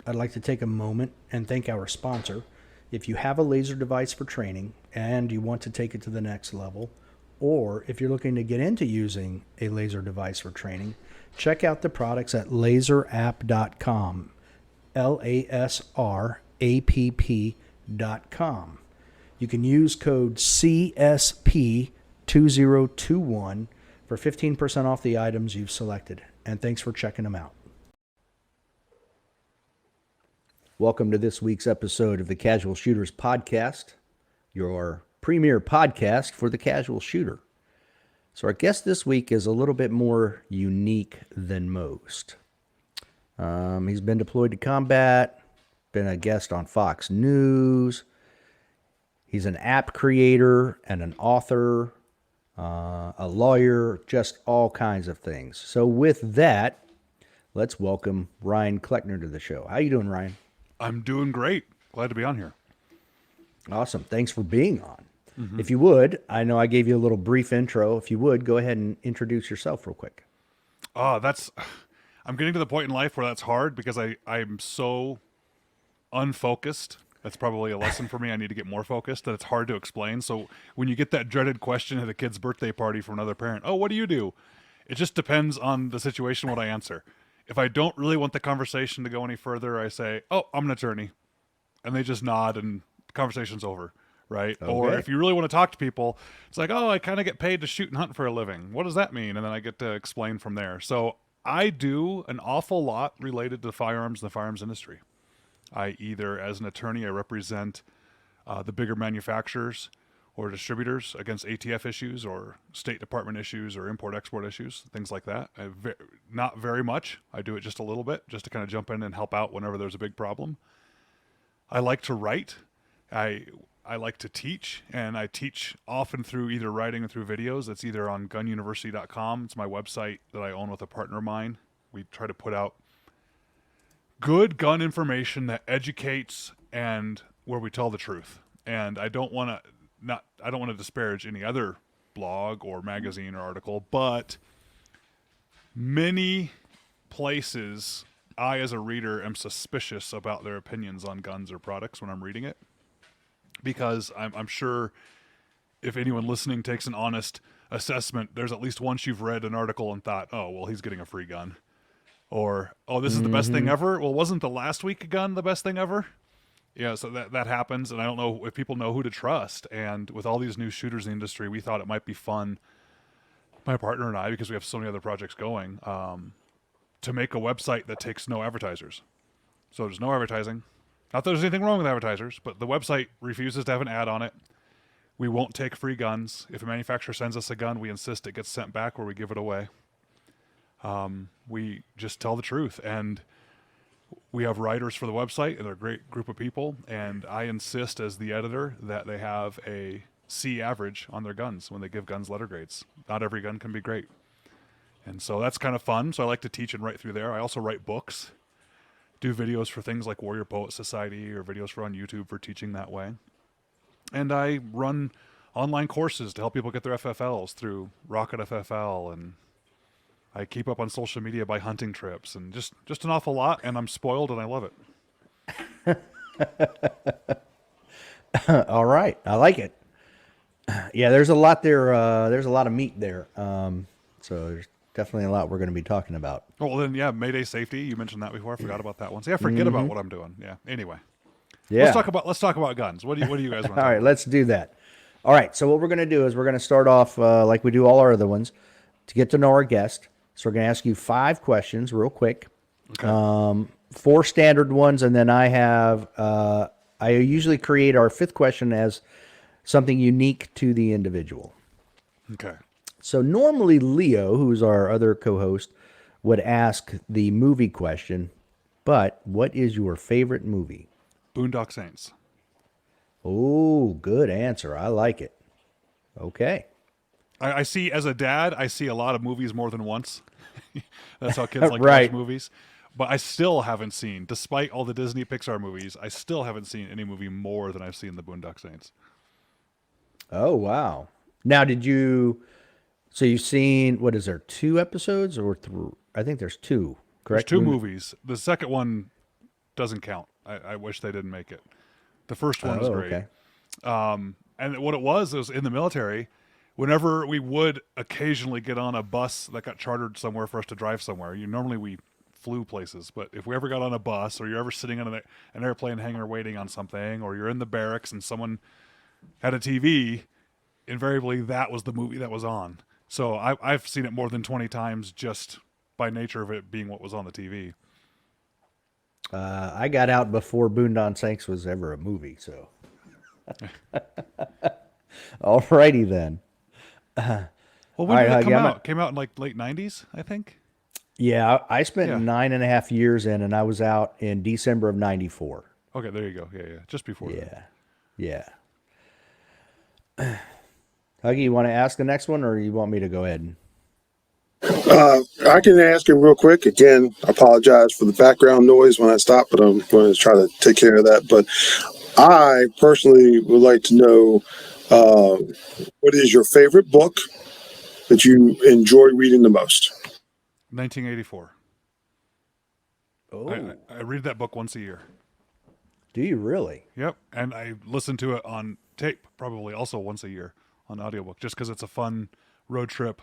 I'd like to take a moment and thank our sponsor. If you have a laser device for training and you want to take it to the next level, or if you're looking to get into using a laser device for training, check out the products at laserapp.com. LASRAPP.com. You can use code CSP2021 for 15% off the items you've selected. And thanks for checking them out. Welcome to this week's episode of the Casual Shooters Podcast, your premier podcast for the casual shooter. So our guest this week is a little bit more unique than most. He's been deployed to combat, been a guest on Fox News. He's an app creator and an author, a lawyer, just all kinds of things. So with that, let's welcome Ryan Kleckner to the show. How you doing, Ryan? I'm doing great. Glad to be on here. Awesome. Thanks for being on. Mm-hmm. If you would, I know I gave you a little brief intro. If you would, go ahead and introduce yourself real quick. I'm getting to the point in life where that's hard because I'm so unfocused. That's probably a lesson for me. I need to get more focused, that it's hard to explain. So when you get that dreaded question at a kid's birthday party from another parent, oh, what do you do? It just depends on the situation what I answer. If I don't really want the conversation to go any further, I say, oh, I'm an attorney. And they just nod and the conversation's over, right? Okay. Or if you really want to talk to people, it's like, oh, I kind of get paid to shoot and hunt for a living. What does that mean? And then I get to explain from there. So I do an awful lot related to firearms and the firearms industry. I either, as an attorney, I represent the bigger manufacturers or distributors against ATF issues or State Department issues or import-export issues, things like that. Not very much. I do it just a little bit, just to kind of jump in and help out whenever there's a big problem. I like to write. I like to teach, and I teach often through either writing or through videos. It's either on gununiversity.com. It's my website that I own with a partner of mine. We try to put out good gun information that educates and where we tell the truth. And I don't want to disparage any other blog or magazine or article, but many places I, as a reader, am suspicious about their opinions on guns or products when I'm reading it, because I'm sure if anyone listening takes an honest assessment, there's at least once you've read an article and thought, oh, well, he's getting a free gun. Or, oh, this is the best thing ever. Well, wasn't the last week gun the best thing ever? Yeah, so that happens, and I don't know if people know who to trust. And with all these new shooters in the industry, we thought it might be fun, my partner and I, because we have so many other projects going, to make a website that takes no advertisers. So there's no advertising. Not that there's anything wrong with advertisers, but the website refuses to have an ad on it. We won't take free guns. If a manufacturer sends us a gun, we insist it gets sent back or we give it away. We just tell the truth, and we have writers for the website, and they're a great group of people, and I insist as the editor that they have a C average on their guns when they give guns letter grades. Not every gun can be great. And so that's kind of fun. So I like to teach and write through there. I also write books, do videos for things like Warrior Poet Society, or videos for on YouTube for teaching that way. And I run online courses to help people get their FFLs through Rocket FFL, and I keep up on social media by hunting trips, and just an awful lot, and I'm spoiled and I love it. All right. I like it. Yeah, there's a lot there. There's a lot of meat there. So there's definitely a lot we're going to be talking about. Well, then, yeah, Mayday safety. You mentioned that before. I forgot about that one. So yeah, forget about what I'm doing. Yeah. Anyway. Yeah. Let's talk about guns. What do you guys want to All right, let's do that. All right. So what we're going to do is we're going to start off like we do all our other ones to get to know our guest. So we're going to ask you 5 questions real quick, Okay. 4 standard ones, and then I usually create our 5th question as something unique to the individual. Okay. So normally Leo, who's our other co-host, would ask the movie question, but what is your favorite movie? Boondock Saints. Oh, good answer. I like it. Okay. I see, as a dad, I see a lot of movies more than once. That's how kids like to Right. watch movies. But I still haven't seen, despite all the Disney Pixar movies, I still haven't seen any movie more than I've seen the Boondock Saints. Oh, wow. Now, so you've seen, what is there, 2 episodes or 3? I think there's 2, There's correct? 2 movies. The second one doesn't count. I wish they didn't make it. The first one was Oh, great. okay. And what it was in the military, whenever we would occasionally get on a bus that got chartered somewhere for us to drive somewhere, normally we flew places, but if we ever got on a bus or you're ever sitting on an airplane hangar waiting on something, or you're in the barracks and someone had a TV, invariably that was the movie that was on. So I've seen it more than 20 times just by nature of it being what was on the TV. I got out before Boondock Saints was ever a movie, so. Alrighty then. Well, when All right, did it Huggy, come I'm out? Came out in like late 90s, I think. Yeah, I spent Yeah. 9.5 years in, and I was out in December of '94. Okay, there you go. Yeah. Just before that. Yeah. Huggy, you want to ask the next one, or you want me to go ahead? I can ask him real quick. Again, I apologize for the background noise when I stop, but I'm going to try to take care of that. But I personally would like to know what is your favorite book that you enjoy reading the most? 1984. Oh, I read that book once a year. do you really? Yep, and I listen to it on tape probably also once a year on audiobook, just because it's a fun road trip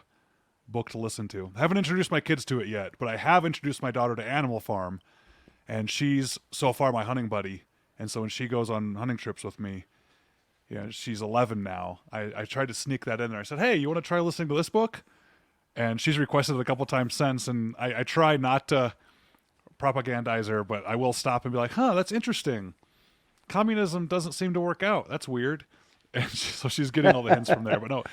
book to listen to. I haven't introduced my kids to it yet, but I have introduced my daughter to Animal Farm, and she's so far my hunting buddy. And so when she goes on hunting trips with me, she's 11 now. I tried to sneak that in there. I said, "Hey, you want to try listening to this book?" And she's requested it a couple times since, and I try not to propagandize her, but I will stop and be like, "Huh, that's interesting. Communism doesn't seem to work out. That's weird." And so she's getting all the hints from there. But no,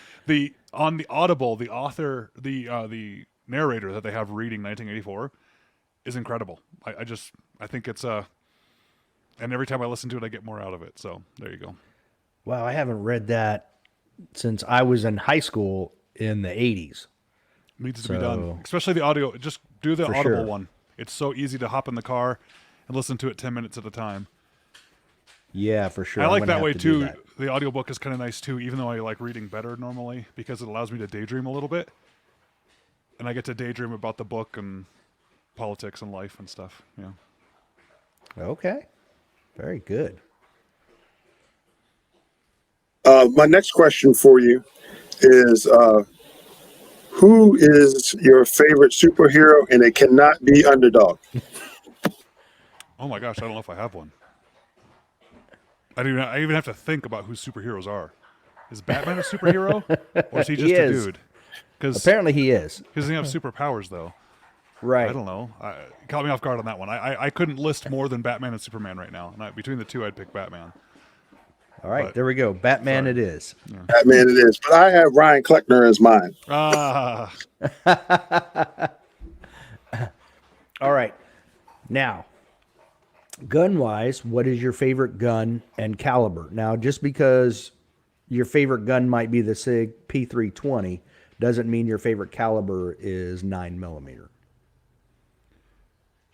on the Audible, the author, the narrator that they have reading 1984 is incredible. I think it's and every time I listen to it, I get more out of it. So there you go. Wow, I haven't read that since I was in high school in the '80s. Needs to be done, especially the audio. Just do the For Audible sure. one. It's so easy to hop in the car and listen to it 10 minutes at a time. Yeah, for sure. I I'm like gonna that have way to do too. that. The audiobook is kind of nice too, even though I like reading better normally because it allows me to daydream a little bit. And I get to daydream about the book and politics and life and stuff. Yeah. Okay, very good. My next question for you is who is your favorite superhero? And it cannot be Underdog. Oh my gosh, I don't know if I have one. I even have to think about who superheroes are. Is Batman a superhero, or is he just He a is. dude? Because Apparently, he is. he doesn't have superpowers though. Right. I don't know. Caught me off guard on that one. I couldn't list more than Batman and Superman right now. And between the two, I'd pick Batman. All right, But- there we go. Batman Sorry. it is. Batman it is. But I have Ryan Kleckner as mine. Ah, All right. Now, gun-wise, what is your favorite gun and caliber? Now, just because your favorite gun might be the SIG P320 doesn't mean your favorite caliber is 9mm.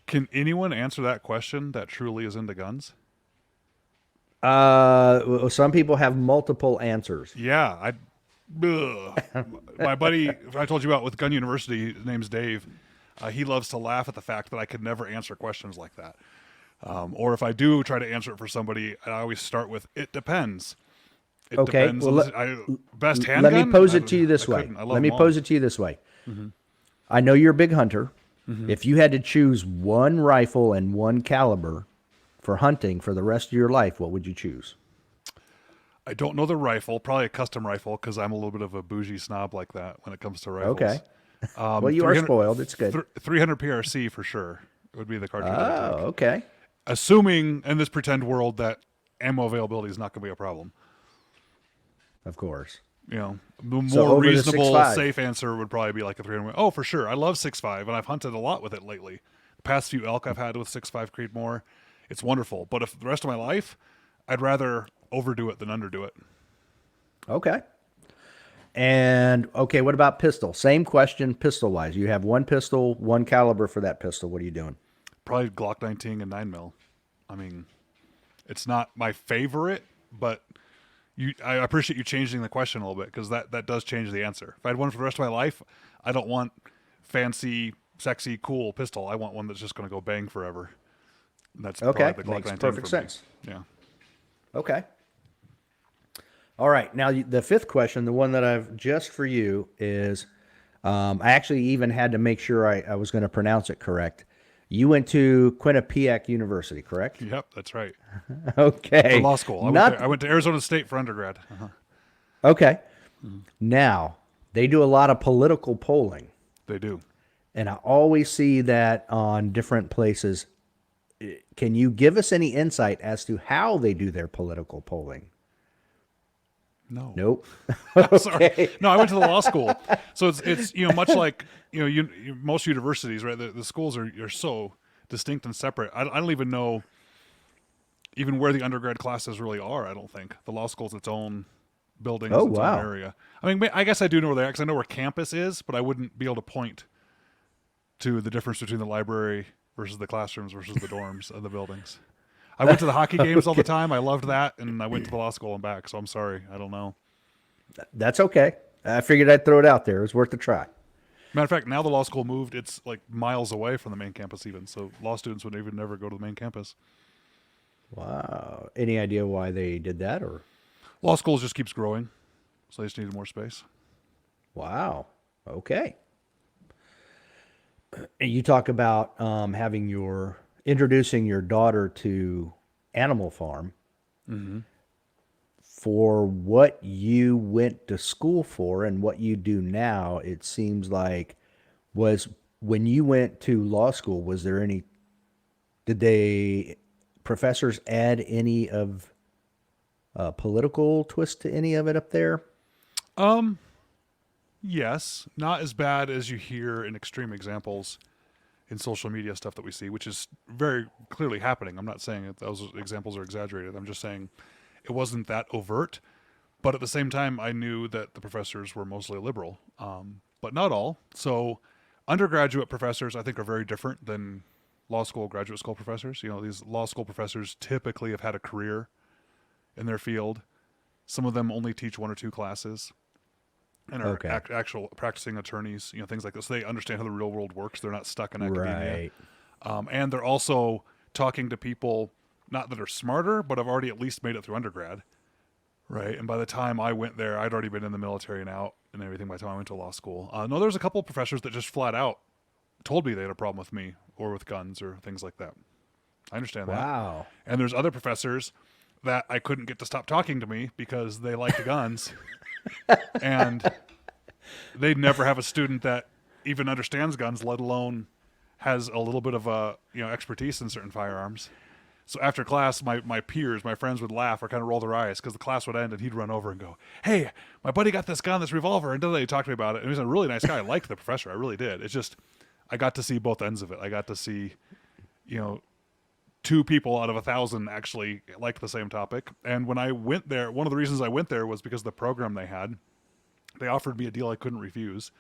can anyone answer that question that truly is into guns? Some people have multiple answers. Yeah, my buddy I told you about with Gun University, his name's Dave. He loves to laugh at the fact that I could never answer questions like that. Or if I do try to answer it for somebody, I always start with "it depends." It Okay, depends. well, Best handgun. Let me pose it to you this way. Let me pose it to you this way. I know you're a big hunter. If you had to choose one rifle and one caliber for hunting for the rest of your life, what would you choose? I don't know the rifle. Probably a custom rifle because I'm a little bit of a bougie snob like that when it comes to rifles. Okay. Well, you are 300 spoiled. It's good. 300 PRC for sure would be the cartridge. I'd Oh, take. okay. Assuming in this pretend world that ammo availability is not going to be a problem. Of course. You know, the So more over the reasonable, 6.5. safe answer would probably be like a 300. Oh, for sure. I love 6.5, and I've hunted a lot with it lately. The past few elk I've had with 6.5 Creedmoor, it's wonderful. But if the rest of my life, I'd rather overdo it than underdo it. Okay. And okay, what about pistol? Same question, pistol wise. You have one pistol, one caliber for that pistol. What are you doing? Probably Glock 19 and 9mm. I mean, it's not my favorite, but I appreciate you changing the question a little bit because that does change the answer. If I had one for the rest of my life, I don't want fancy, sexy, cool pistol. I want one that's just going to go bang forever. That's Okay, probably the makes Glock 19 perfect for me. sense. Yeah. Okay. All right. Now, the fifth question, the one that I've just for you is, I actually even had to make sure I was going to pronounce it correct. You went to Quinnipiac University, correct? Yep, that's right. For Okay. law school. I went there. I Not went to Arizona State for undergrad. okay. Now, they do a lot of political polling, They do. and I always see that on different places. Can you give us any insight as to how they do their political polling? No. Nope. Sorry. Okay. No, I went to the law school. So it's much like, most universities, right? The schools are so distinct and separate. I don't even know even where the undergrad classes really are, I don't think. The law school's its own building, Oh, its wow. own area. I mean, I guess I do know where they are because I know where campus is, but I wouldn't be able to point to the difference between the library versus the classrooms versus the dorms of the buildings. I went to the hockey games all the time. I loved that, and I went to the law school and back. So I'm sorry, I don't know. That's okay. I figured I'd throw it out there. It was worth a try. Matter of fact, now the law school moved. It's like miles away from the main campus, even. So law students would even never go to the main campus. Wow. Any idea why they did that, or? Law school just keeps growing, so they just needed more space. Wow. Okay. And you talk about introducing your daughter to Animal Farm. For what you went to school for and what you do now, it seems like was when you went to law school, did they professors add any of political twist to any of it up there? Yes, not as bad as you hear in extreme examples in social media stuff that we see, which is very clearly happening. I'm not saying that those examples are exaggerated. I'm just saying it wasn't that overt. But at the same time, I knew that the professors were mostly liberal, but not all. So undergraduate professors, I think, are very different than law school, graduate school professors. These law school professors typically have had a career in their field. Some of them only teach one or two classes and are Okay. actual practicing attorneys, things like this. So they understand how the real world works. They're not stuck in academia. Right. And they're also talking to people, not that are smarter, but have already at least made it through undergrad. Right. And by the time I went there, I'd already been in the military and out and everything by the time I went to law school. No, there's a couple of professors that just flat out told me they had a problem with me or with guns or things like that. I understand that. Wow. And there's other professors that I couldn't get to stop talking to me because they like the guns. And they'd never have a student that even understands guns, let alone has a little bit of expertise in certain firearms. So after class, my peers, my friends would laugh or kind of roll their eyes because the class would end and he'd run over and go, "Hey, my buddy got this gun, this revolver," and he talked to me about it. And he was a really nice guy. I liked the professor. I really did. It's just I got to see both ends of it. I got to see, two people out of 1,000 actually liked the same topic. And when I went there, one of the reasons I went there was because of the program they had. They offered me a deal I couldn't refuse.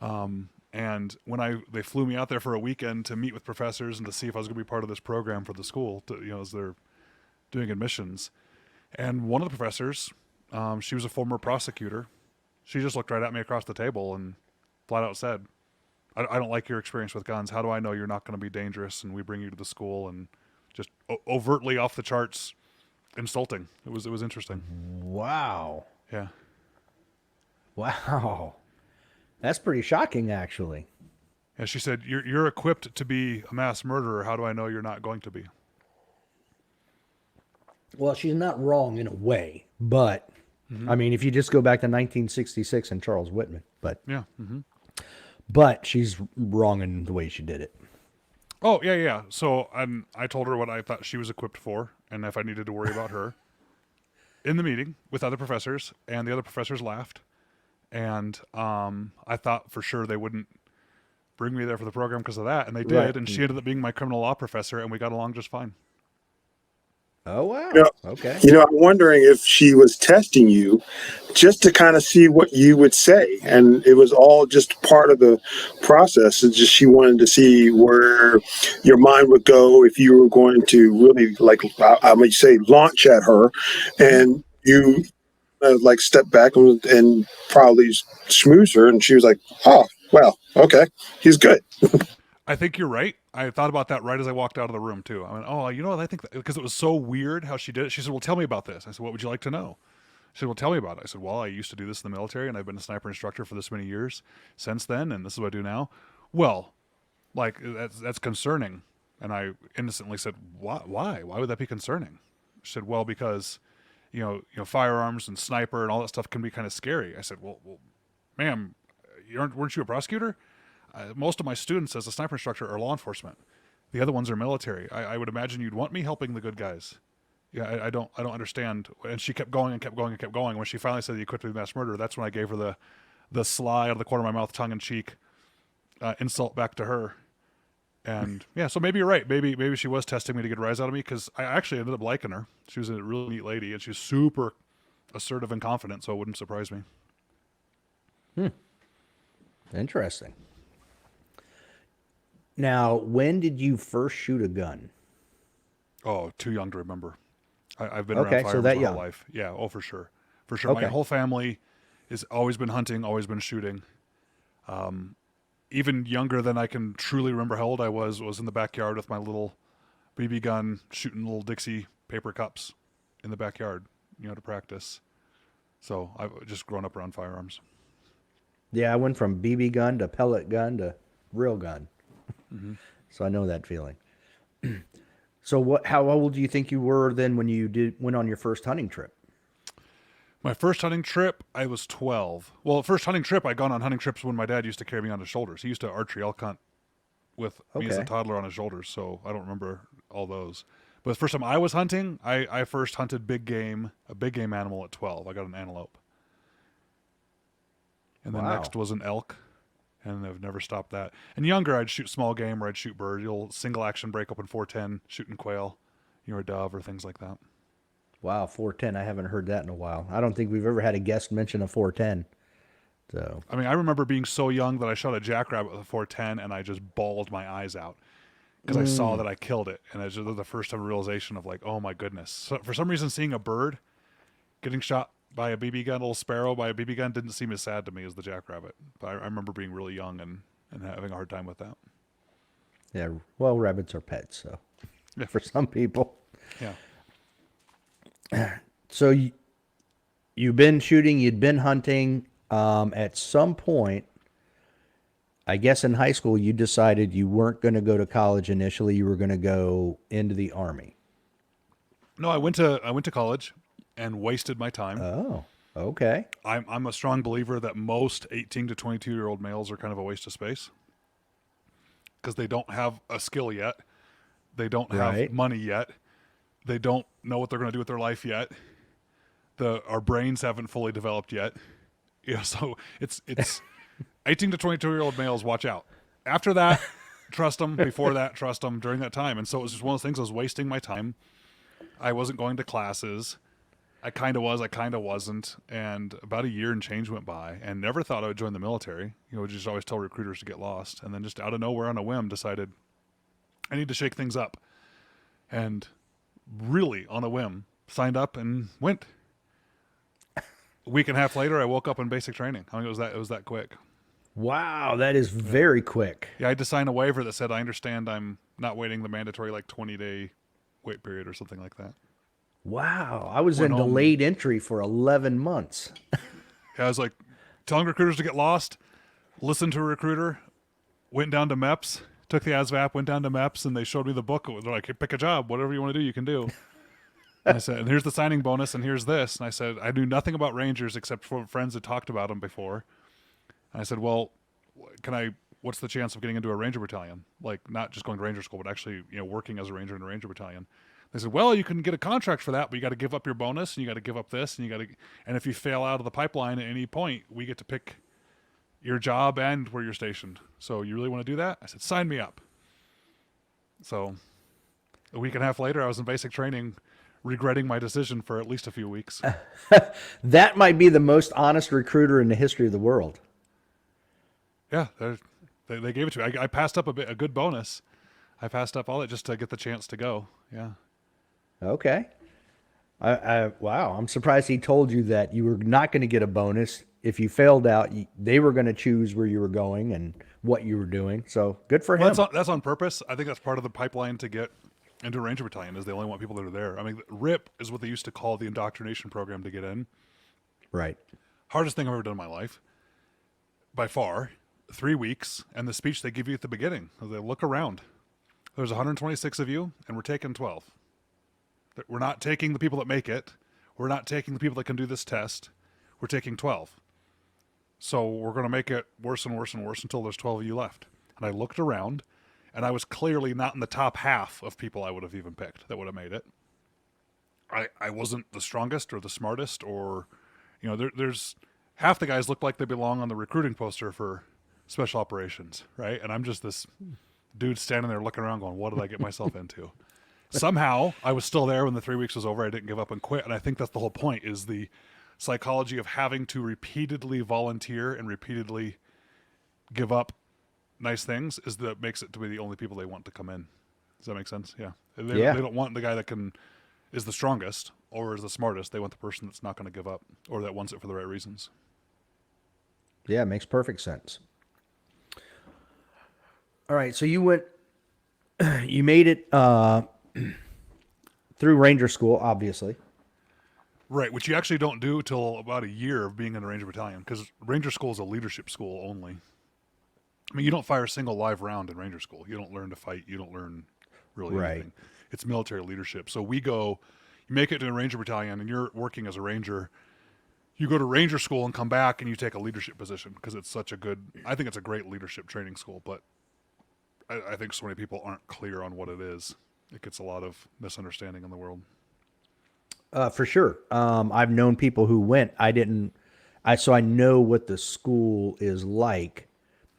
And when they flew me out there for a weekend to meet with professors and to see if I was going to be part of this program for the school, as they're doing admissions. And one of the professors, she was a former prosecutor. She just looked right at me across the table and flat out said, I don't like your experience with guns. How do I know you're not going to be dangerous? And we bring you to the school, and just overtly off the charts insulting. It was interesting. Wow. Yeah. Wow. That's pretty shocking, actually. And she said, you're equipped to be a mass murderer. How do I know you're not going to be? Well, she's not wrong in a way, but I mean, if you just go back to 1966 and Charles Whitman, Yeah. but she's wrong in the way she did it. Oh, yeah. So I told her what I thought she was equipped for and if I needed to worry about her in the meeting with other professors, and the other professors laughed. And I thought for sure they wouldn't bring me there for the program because of that, and they did. Right. And she ended up being my criminal law professor, and we got along just fine. Oh, wow. Yeah. Okay. I'm wondering if she was testing you just to kind of see what you would say. And it was all just part of the process. It's just she wanted to see where your mind would go if you were going to really, like, I might say, launch at her. And you, step back and probably schmooze her. And she was like, "Oh, well, okay, he's good." I think you're right. I thought about that right as I walked out of the room too. I went, oh, you know what? I think because it was so weird how she did it. She said, well, tell me about this. I said, what would you like to know? She said, well, tell me about it. I said, well, I used to do this in the military, and I've been a sniper instructor for this many years since then, and this is what I do now. Well, like that's concerning. And I innocently said, why? Why would that be concerning? She said, well, because firearms and sniper and all that stuff can be kind of scary. I said, well, ma'am, weren't you a prosecutor? Most of my students as a sniper instructor are law enforcement. The other ones are military. I would imagine you'd want me helping the good guys. Yeah, I don't understand. And she kept going and kept going and kept going. When she finally said you equipped me with mass murder, that's when I gave her the sly out of the corner of my mouth, tongue in cheek insult back to her. And yeah, so maybe you're right. Maybe she was testing me to get a rise out of me, because I actually ended up liking her. She was a really neat lady, and she was super assertive and confident, so it wouldn't surprise me. Interesting. Now, when did you first shoot a gun? Oh, too young to remember. I've been Okay, around so firearms that my young. whole life. Yeah, oh, for sure. For sure. Okay. My whole family has always been hunting, always been shooting. Even younger than I can truly remember how old I was in the backyard with my little BB gun, shooting little Dixie paper cups in the backyard, to practice. So I've just grown up around firearms. Yeah, I went from BB gun to pellet gun to real gun. Mm-hmm. So I know that feeling. So how old do you think you were then when you went on your first hunting trip? My first hunting trip, I was 12. Well, first hunting trip, I'd gone on hunting trips when my dad used to carry me on his shoulders. He used to archery elk hunt with me as a Okay. toddler on his shoulders, so I don't remember all those. But the first time I was hunting, I first hunted a big game animal at 12. I got an antelope. And the Wow. next was an elk, and I've never stopped that. And younger, I'd shoot small game or I'd shoot bird. You'll single action break open 410, shooting quail, a dove or things like that. Wow, 410. I haven't heard that in a while. I don't think we've ever had a guest mention a 410. So, I mean, I remember being so young that I shot a jackrabbit with a 410 and I just bawled my eyes out because I saw that I killed it. And it was just the first time realization of like, oh my goodness. So for some reason, seeing a bird getting shot by a BB gun, a little sparrow by a BB gun, didn't seem as sad to me as the jackrabbit. But I remember being really young and having a hard time with that. yeah, well, rabbits are pets, so Yeah. for some people. Yeah. So you've been shooting, you'd been hunting. At some point, I guess in high school, you decided you weren't going to go to college initially. You were going to go into the Army. No, I went to college and wasted my time. Oh, okay. I'm a strong believer that most 18 to 22-year-old males are kind of a waste of space because they don't have a skill yet. They don't have Right. money yet. They don't know what they're going to do with their life yet. Our brains haven't fully developed yet. So it's 18 to 22-year-old males, watch out. After that, trust them. Before that, trust them. During that time. And so it was just one of those things. I was wasting my time. I wasn't going to classes. I kind of was. I kind of wasn't. And about a year and change went by, and never thought I would join the military. Just always tell recruiters to get lost. And then just out of nowhere on a whim decided I need to shake things up. And really on a whim signed up and went. A week and a half later, I woke up in basic training. I mean, it was that quick. Wow, that is very quick. Yeah, I had to sign a waiver that said I understand I'm not waiting the mandatory 20-day wait period or something like that. Wow, I was Went in home. delayed entry for 11 months. Yeah, I was like telling recruiters to get lost, listened to a recruiter, went down to MEPS, took the ASVAP, went down to MEPS, and they showed me the book. They're like, hey, pick a job, whatever you want to do, you can do. And I said, and here's the signing bonus, and here's this. And I said, I knew nothing about Rangers except for friends that talked about them before. And I said, well, what's the chance of getting into a Ranger battalion? Like, not just going to Ranger school, but actually, working as a Ranger in a Ranger battalion. They said, well, you can get a contract for that, but you got to give up your bonus, and you got to give up this, and if you fail out of the pipeline at any point, we get to pick your job and where you're stationed. So you really want to do that? I said, sign me up. So a week and a half later, I was in basic training, regretting my decision for at least a few weeks. That might be the most honest recruiter in the history of the world. Yeah, they gave it to me. I passed up a good bonus. I passed up all that just to get the chance to go. Yeah. Okay. Wow, I'm surprised he told you that you were not going to get a bonus. if you failed out, they were going to choose where you were going and what you were doing. So good for Well, him. that's on purpose. I think that's part of the pipeline to get into a Ranger Battalion is they only want people that are there. I mean, RIP is what they used to call the indoctrination program to get in. Right. Hardest thing I've ever done in my life, by far. 3 weeks, and the speech they give you at the beginning. They look around. There's 126 of you, and we're taking 12. We're not taking the people that make it. We're not taking the people that can do this test. We're taking 12. So we're going to make it worse and worse and worse until there's 12 of you left. And I looked around, and I was clearly not in the top half of people I would have even picked that would have made it. I wasn't the strongest or the smartest, or, there's half the guys look like they belong on the recruiting poster for special operations, right? And I'm just this dude standing there looking around going, what did I get myself into? Somehow I was still there when the 3 weeks was over. I didn't give up and quit. And I think that's the whole point, is the psychology of having to repeatedly volunteer and repeatedly give up nice things is that makes it to be the only people they want to come in. Does that make sense? Yeah. They don't want the guy that is the strongest or is the smartest. They want the person that's not going to give up or that wants it for the right reasons. Yeah, it makes perfect sense. All right, so you made it through Ranger School, obviously. Right, which you actually don't do till about a year of being in the Ranger Battalion, because Ranger School is a leadership school only. I mean, you don't fire a single live round in Ranger School. You don't learn to fight. You don't learn really anything. It's military leadership. So you make it to a Ranger Battalion, and you're working as a Ranger. You go to Ranger School and come back, and you take a leadership position, because it's I think it's a great leadership training school, but I think so many people aren't clear on what it is. It gets a lot of misunderstanding in the world. For sure. I've known people who went. So I know what the school is like,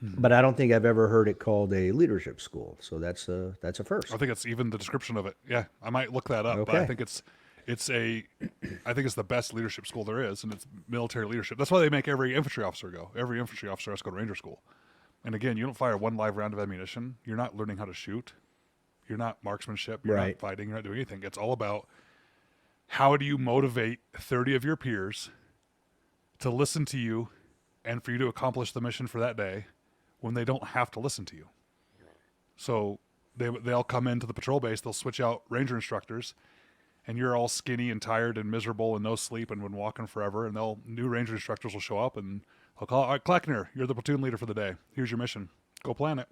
but I don't think I've ever heard it called a leadership school. So that's a first. I think it's even the description of it. Yeah, I might look that up, but I think I think it's the best leadership school there is, and it's military leadership. That's why they make every infantry officer go. Every infantry officer has to go to Ranger School. And again, you don't fire one live round of ammunition. You're not learning how to shoot. You're not marksmanship. You're not fighting. You're not doing anything. It's all about how do you motivate 30 of your peers to listen to you and for you to accomplish the mission for that day when they don't have to listen to you. So they'll come into the patrol base. They'll switch out Ranger instructors, and you're all skinny and tired and miserable and no sleep and been walking forever. And new Ranger instructors will show up and they'll call, all right, Kleckner, you're the platoon leader for the day. Here's your mission. Go plan it.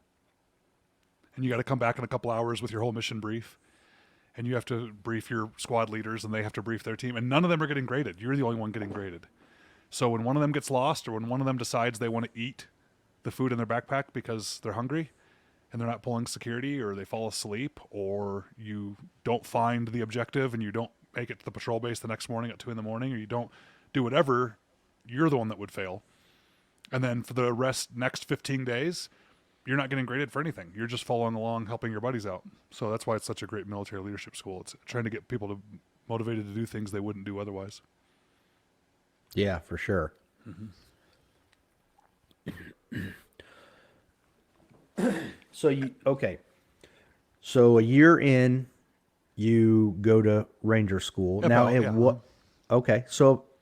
And you got to come back in a couple hours with your whole mission brief. And you have to brief your squad leaders, and they have to brief their team. And none of them are getting graded. You're the only one getting graded. So when one of them gets lost, or when one of them decides they want to eat the food in their backpack because they're hungry and they're not pulling security, or they fall asleep, or you don't find the objective and you don't make it to the patrol base the next morning at 2 a.m, or you don't do whatever, you're the one that would fail. And then for the next 15 days, you're not getting graded for anything. You're just following along, helping your buddies out. So that's why it's such a great military leadership school. It's trying to get people motivated to do things they wouldn't do otherwise. Yeah, for sure. So a year in, you go to Ranger School. So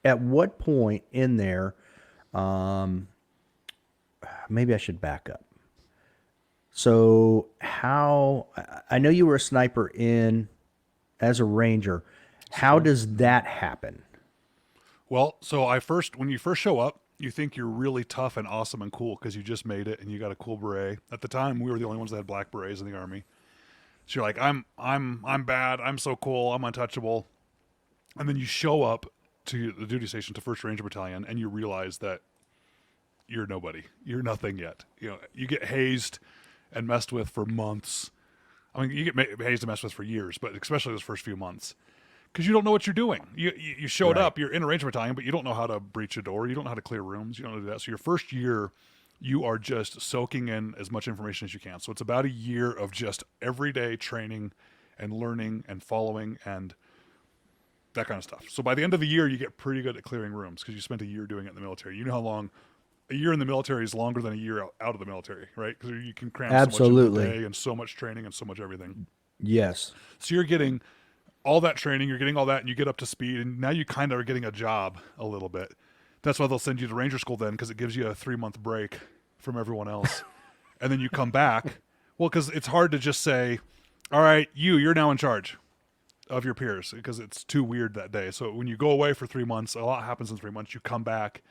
at what point in there, maybe I should back up. So I know you were a sniper as a Ranger. How does that happen? Well, so when you first show up, you think you're really tough and awesome and cool because you just made it and you got a cool beret. At the time, we were the only ones that had black berets in the Army. So you're like, I'm bad. I'm so cool. I'm untouchable. And then you show up to the duty station to 1st Ranger Battalion, and you realize that you're nobody. You're nothing yet. You get hazed and messed with for months. I mean, you get hazed and messed with for years, but especially those first few months. Because you don't know what you're doing. You showed up, you're in a Ranger Battalion, but you don't know how to breach a door. You don't know how to clear rooms. You don't know how to do that. So your first year, you are just soaking in as much information as you can. So it's about a year of just everyday training and learning and following and that kind of stuff. So by the end of the year, you get pretty good at clearing rooms because you spent a year doing it in the military. You know how long a year in the military is longer than a year out of the military, right? Because you can cram so much in the day and so much training and so much everything. Yes. So you're getting all that training, you're getting all that, and you get up to speed, and now you kind of are getting a job a little bit. That's why they'll send you to Ranger School then, because it gives you a 3-month break from everyone else. And then you come back. Well, because it's hard to just say, all right, you're now in charge of your peers, because it's too weird that day. So when you go away for 3 months, a lot happens in 3 months. You come back,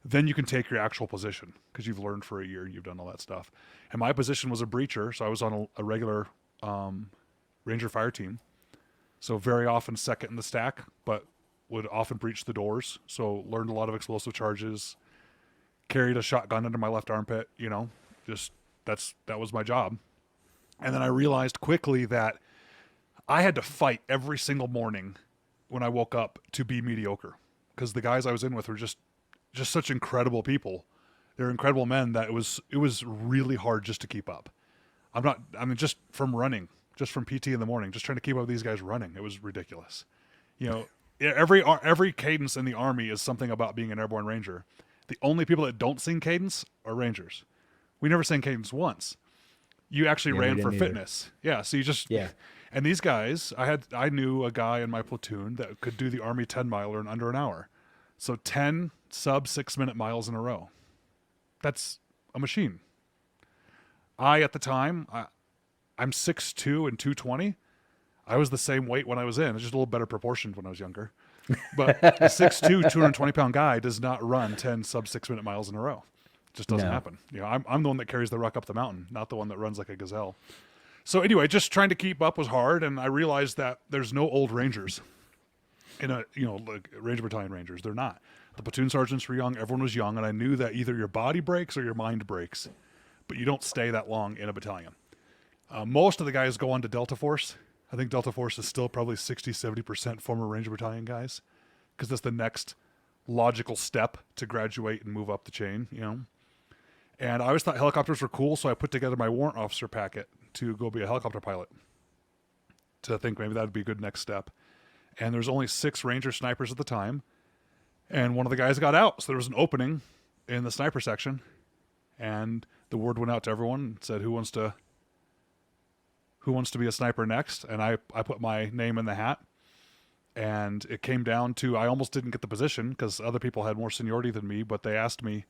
then you can take your actual position because you've learned for a year and you've done all that stuff. And my position was a breacher, so I was on a regular Ranger fire team. So very often second in the stack, but would often breach the doors. So learned a lot of explosive charges, carried a shotgun under my left armpit, just that was my job. And then I realized quickly that I had to fight every single morning when I woke up to be mediocre, because the guys I was in with were just such incredible people. They're incredible men that it was really hard just to keep up. Just from running, just from PT in the morning, just trying to keep up with these guys running. It was ridiculous. Every cadence in the Army is something about being an airborne ranger. The only people that don't sing cadence are rangers. We never sang cadence once. You actually ran for fitness. Yeah. So you just, and these guys, I knew a guy in my platoon that could do the Army 10-miler in under an hour. So 10 sub 6-minute miles in a row. That's a machine. At the time, I'm 6'2" and 220. I was the same weight when I was in. It's just a little better proportioned when I was younger. But a 6'2", 220-pound guy does not run 10 sub 6-minute miles in a row. It just doesn't happen. I'm the one that carries the ruck up the mountain, not the one that runs like a gazelle. So anyway, just trying to keep up was hard, and I realized that there's no old rangers in like Ranger Battalion Rangers. They're not. The platoon sergeants were young. Everyone was young, and I knew that either your body breaks or your mind breaks, but you don't stay that long in a battalion. Most of the guys go on to Delta Force. I think Delta Force is still probably 60-70% former Ranger Battalion guys, because that's the next logical step to graduate and move up the chain, And I always thought helicopters were cool, so I put together my warrant officer packet to go be a helicopter pilot, to think maybe that would be a good next step. And there's only 6 Ranger snipers at the time, and one of the guys got out, so there was an opening in the sniper section, and the word went out to everyone and said, who wants to be a sniper next? And I put my name in the hat, and it came down to, I almost didn't get the position because other people had more seniority than me, but they asked me,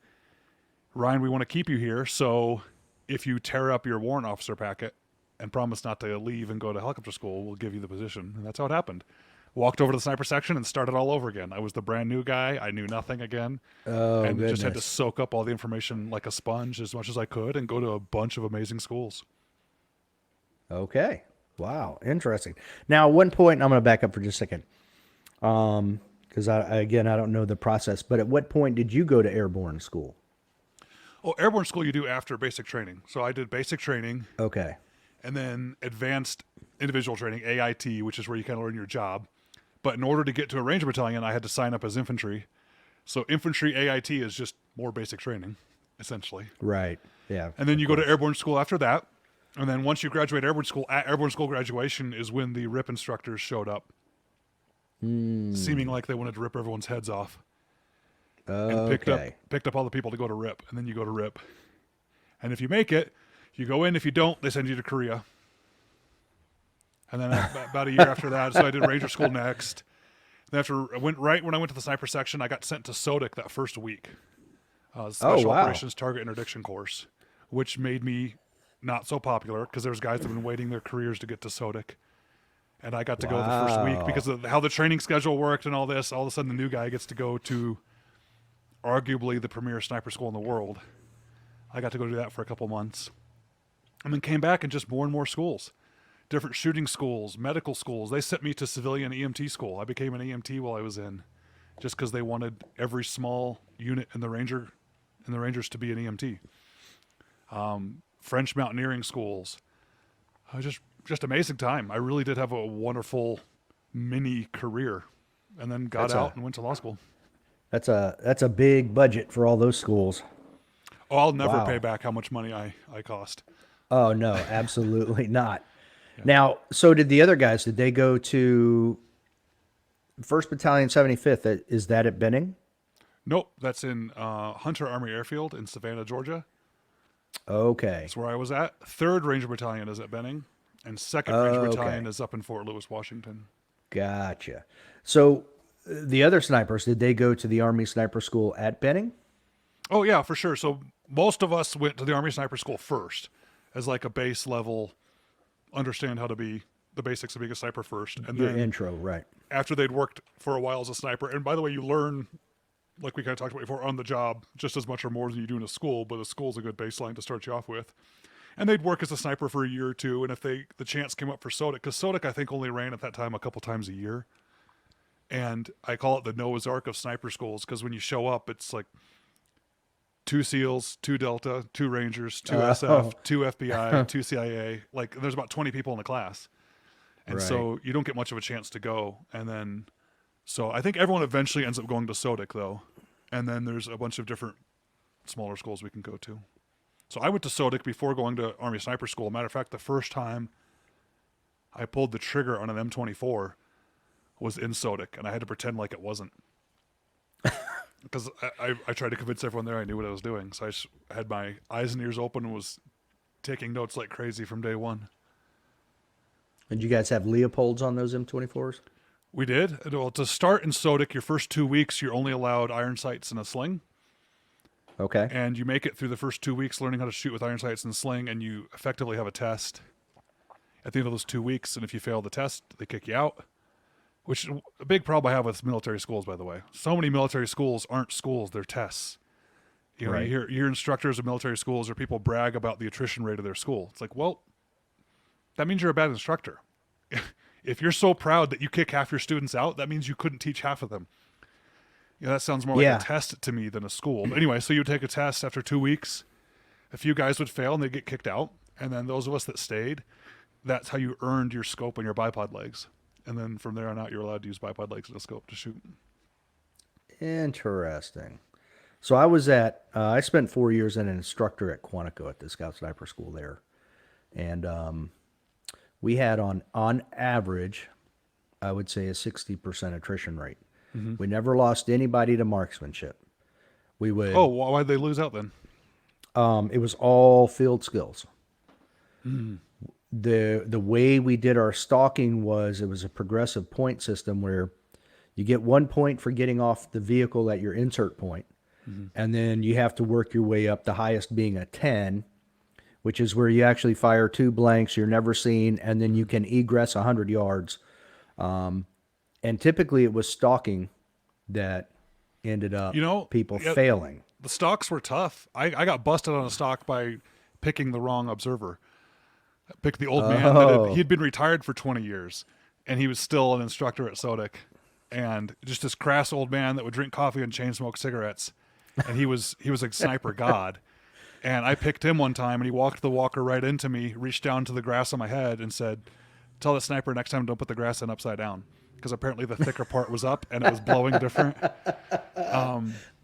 Ryan, we want to keep you here, so if you tear up your warrant officer packet and promise not to leave and go to helicopter school, we'll give you the position. And that's how it happened. Walked over to the sniper section and started all over again. I was the brand new guy. I knew nothing again. Oh, and goodness. Just had to soak up all the information like a sponge as much as I could and go to a bunch of amazing schools. Okay. Wow. Interesting. Now, at one point, I'm going to back up for just a second. Because I don't know the process, but at what point did you go to Airborne School? Oh, Airborne School you do after basic training. So I did basic training. Okay. And then advanced individual training, AIT, which is where you kind of learn your job. But in order to get to a Ranger Battalion, I had to sign up as infantry. So infantry AIT is just more basic training, essentially. Right. Yeah. And then you go to Airborne School after that. And then once you graduate Airborne School, at Airborne School graduation is when the RIP instructors showed up. Seeming like they wanted to rip everyone's heads off. And picked up all the people to go to RIP. And then you go to RIP. And if you make it, you go in. If you don't, they send you to Korea. And then about a year after that, so I did Ranger School next. Then when I went to the sniper section, I got sent to SODIC that first week. Special Operations Target Interdiction course, which made me not so popular because there's guys that have been waiting their careers to get to SODIC. And I got to go the first week because of how the training schedule worked and all this. All of a sudden, the new guy gets to go to arguably the premier sniper school in the world. I got to go do that for a couple months. And then came back and just more and more schools. Different shooting schools, medical schools. They sent me to civilian EMT school. I became an EMT while I was in, just because they wanted every small unit in the Rangers to be an EMT. French mountaineering schools. Just amazing time. I really did have a wonderful mini career, and then got out and went to law school. That's a big budget for all those schools. Oh, I'll never pay back how much money I cost. Oh no, absolutely not. Yeah. Now, so did the other guys? Did they go to 1st Battalion, 75th? Is that at Benning? Nope, that's in Hunter Army Airfield in Savannah, Georgia. Okay, that's where I was at. 3rd Ranger Battalion is at Benning, and 2nd Ranger Battalion is up in Fort Lewis, Washington. Gotcha. So The other snipers, did they go to the Army Sniper School at Benning? Oh yeah, for sure. So most of us went to the Army Sniper School first as like a base level, understand how to be the basics of being a sniper first. And Your then intro, right. after they'd worked for a while as a sniper, and by the way, you learn, like we kind of talked about before, on the job just as much or more than you do in a school, but a school's a good baseline to start you off with. And they'd work as a sniper for a year or two, and if the chance came up for SODIC, because SODIC I think only ran at that time a couple times a year. And I call it the Noah's Ark of sniper schools, because when you show up, it's like 2 SEALs, 2 Delta, 2 Rangers, 2 SF, 2 FBI, 2 CIA. Like there's about 20 people in the class. And so you don't get much of a chance to go. And then, so I think everyone eventually ends up going to SODIC though. And then there's a bunch of different smaller schools we can go to. So I went to SODIC before going to Army Sniper School. Matter of fact, the first time I pulled the trigger on an M24 was in SODIC, and I had to pretend like it wasn't. Because I tried to convince everyone there I knew what I was doing. So I just had my eyes and ears open and was taking notes like crazy from day one. And you guys have Leopolds on those M24s? We did. Well, to start in SODIC, your first 2 weeks, you're only allowed iron sights and a sling. Okay. And you make it through the first 2 weeks learning how to shoot with iron sights and sling, and you effectively have a test at the end of those 2 weeks. And if you fail the test, they kick you out. Which is a big problem I have with military schools, by the way. So many military schools aren't schools, they're tests. You know, Right. you hear instructors of military schools or people brag about the attrition rate of their school. It's like, well, that means you're a bad instructor. If you're so proud that you kick half your students out, that means you couldn't teach half of them. You know, that sounds more like Yeah. a test to me than a school. But anyway, so you would take a test after 2 weeks. A few guys would fail and they'd get kicked out. And then those of us that stayed, that's how you earned your scope and your bipod legs. And then from there on out, you're allowed to use bipod legs and a scope to shoot. Interesting. So I was at, I spent 4 years as an instructor at Quantico at the Scout Sniper School there. And we had on average, I would say a 60% attrition rate. Mm-hmm. We never lost anybody to marksmanship. We would, Oh, well, why'd they lose out then? it was all field skills. The way we did our stalking was it was a progressive point system where you get 1 point for getting off the vehicle at your insert point, and then you have to work your way up, the highest being a 10, which is where you actually fire 2 blanks you're never seen, and then you can egress 100 yards. And typically it was stalking that ended up people failing. The stalks were tough. I got busted on a stalk by picking the wrong observer. I picked the old man. He'd been retired for 20 years, and he was still an instructor at SODIC. And just this crass old man that would drink coffee and chain smoke cigarettes. And he was a sniper god. And I picked him one time, and he walked the walker right into me, reached down to the grass on my head, and said, "Tell the sniper next time don't put the grass in upside down." Because apparently the thicker part was up, and it was blowing different.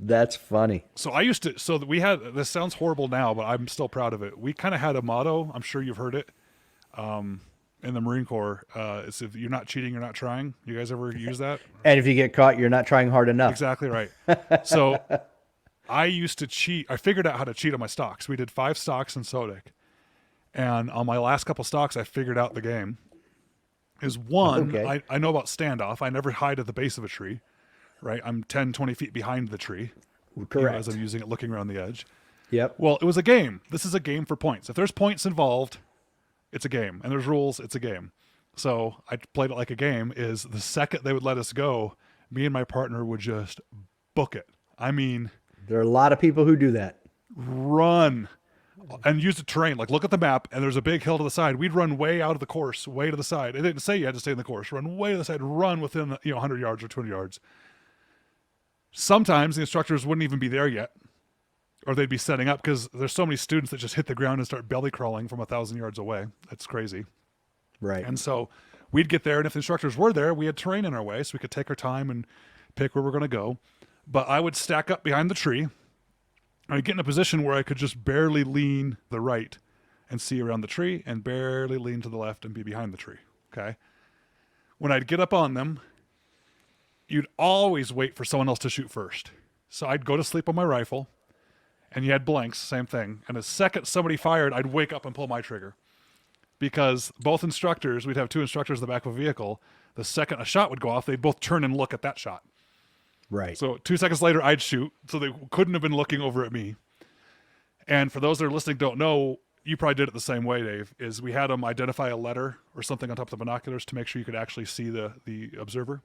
That's funny. So I used to, so we had, this sounds horrible now, but I'm still proud of it. We kind of had a motto, I'm sure you've heard it, in the Marine Corps. It's if you're not cheating, you're not trying. You guys ever use that? And if you get caught, you're not trying hard enough. Exactly right. So I used to cheat. I figured out how to cheat on my stocks. We did 5 stocks in SODIC. And on my last couple stocks, I figured out the game. Is one, Okay. I know about standoff. I never hide at the base of a tree, right? I'm 10, 20 feet behind the tree. Correct. As I'm using it, looking around the edge. Yep. Well, it was a game. This is a game for points. If there's points involved, it's a game. And there's rules, it's a game. So I played it like a game. Is the second they would let us go, me and my partner would just book it. I mean, There are a lot of people who do that. run and use the terrain. Like look at the map, and there's a big hill to the side. We'd run way out of the course, way to the side. It didn't say you had to stay in the course. Run way to the side. Run within 100 yards or 200 yards. Sometimes the instructors wouldn't even be there yet, or they'd be setting up because there's so many students that just hit the ground and start belly crawling from 1,000 yards away. That's crazy. Right. And so we'd get there, and if the instructors were there, we had terrain in our way, so we could take our time and pick where we're going to go. But I would stack up behind the tree. I'd get in a position where I could just barely lean the right and see around the tree, and barely lean to the left and be behind the tree. Okay. When I'd get up on them, you'd always wait for someone else to shoot first. So I'd go to sleep on my rifle, and you had blanks, same thing. And the second somebody fired, I'd wake up and pull my trigger. Because both instructors, we'd have 2 instructors in the back of a vehicle, the second a shot would go off, they'd both turn and look at that shot. Right. So 2 seconds later, I'd shoot. So they couldn't have been looking over at me. And for those that are listening don't know, you probably did it the same way, Dave, is we had them identify a letter or something on top of the binoculars to make sure you could actually see the observer.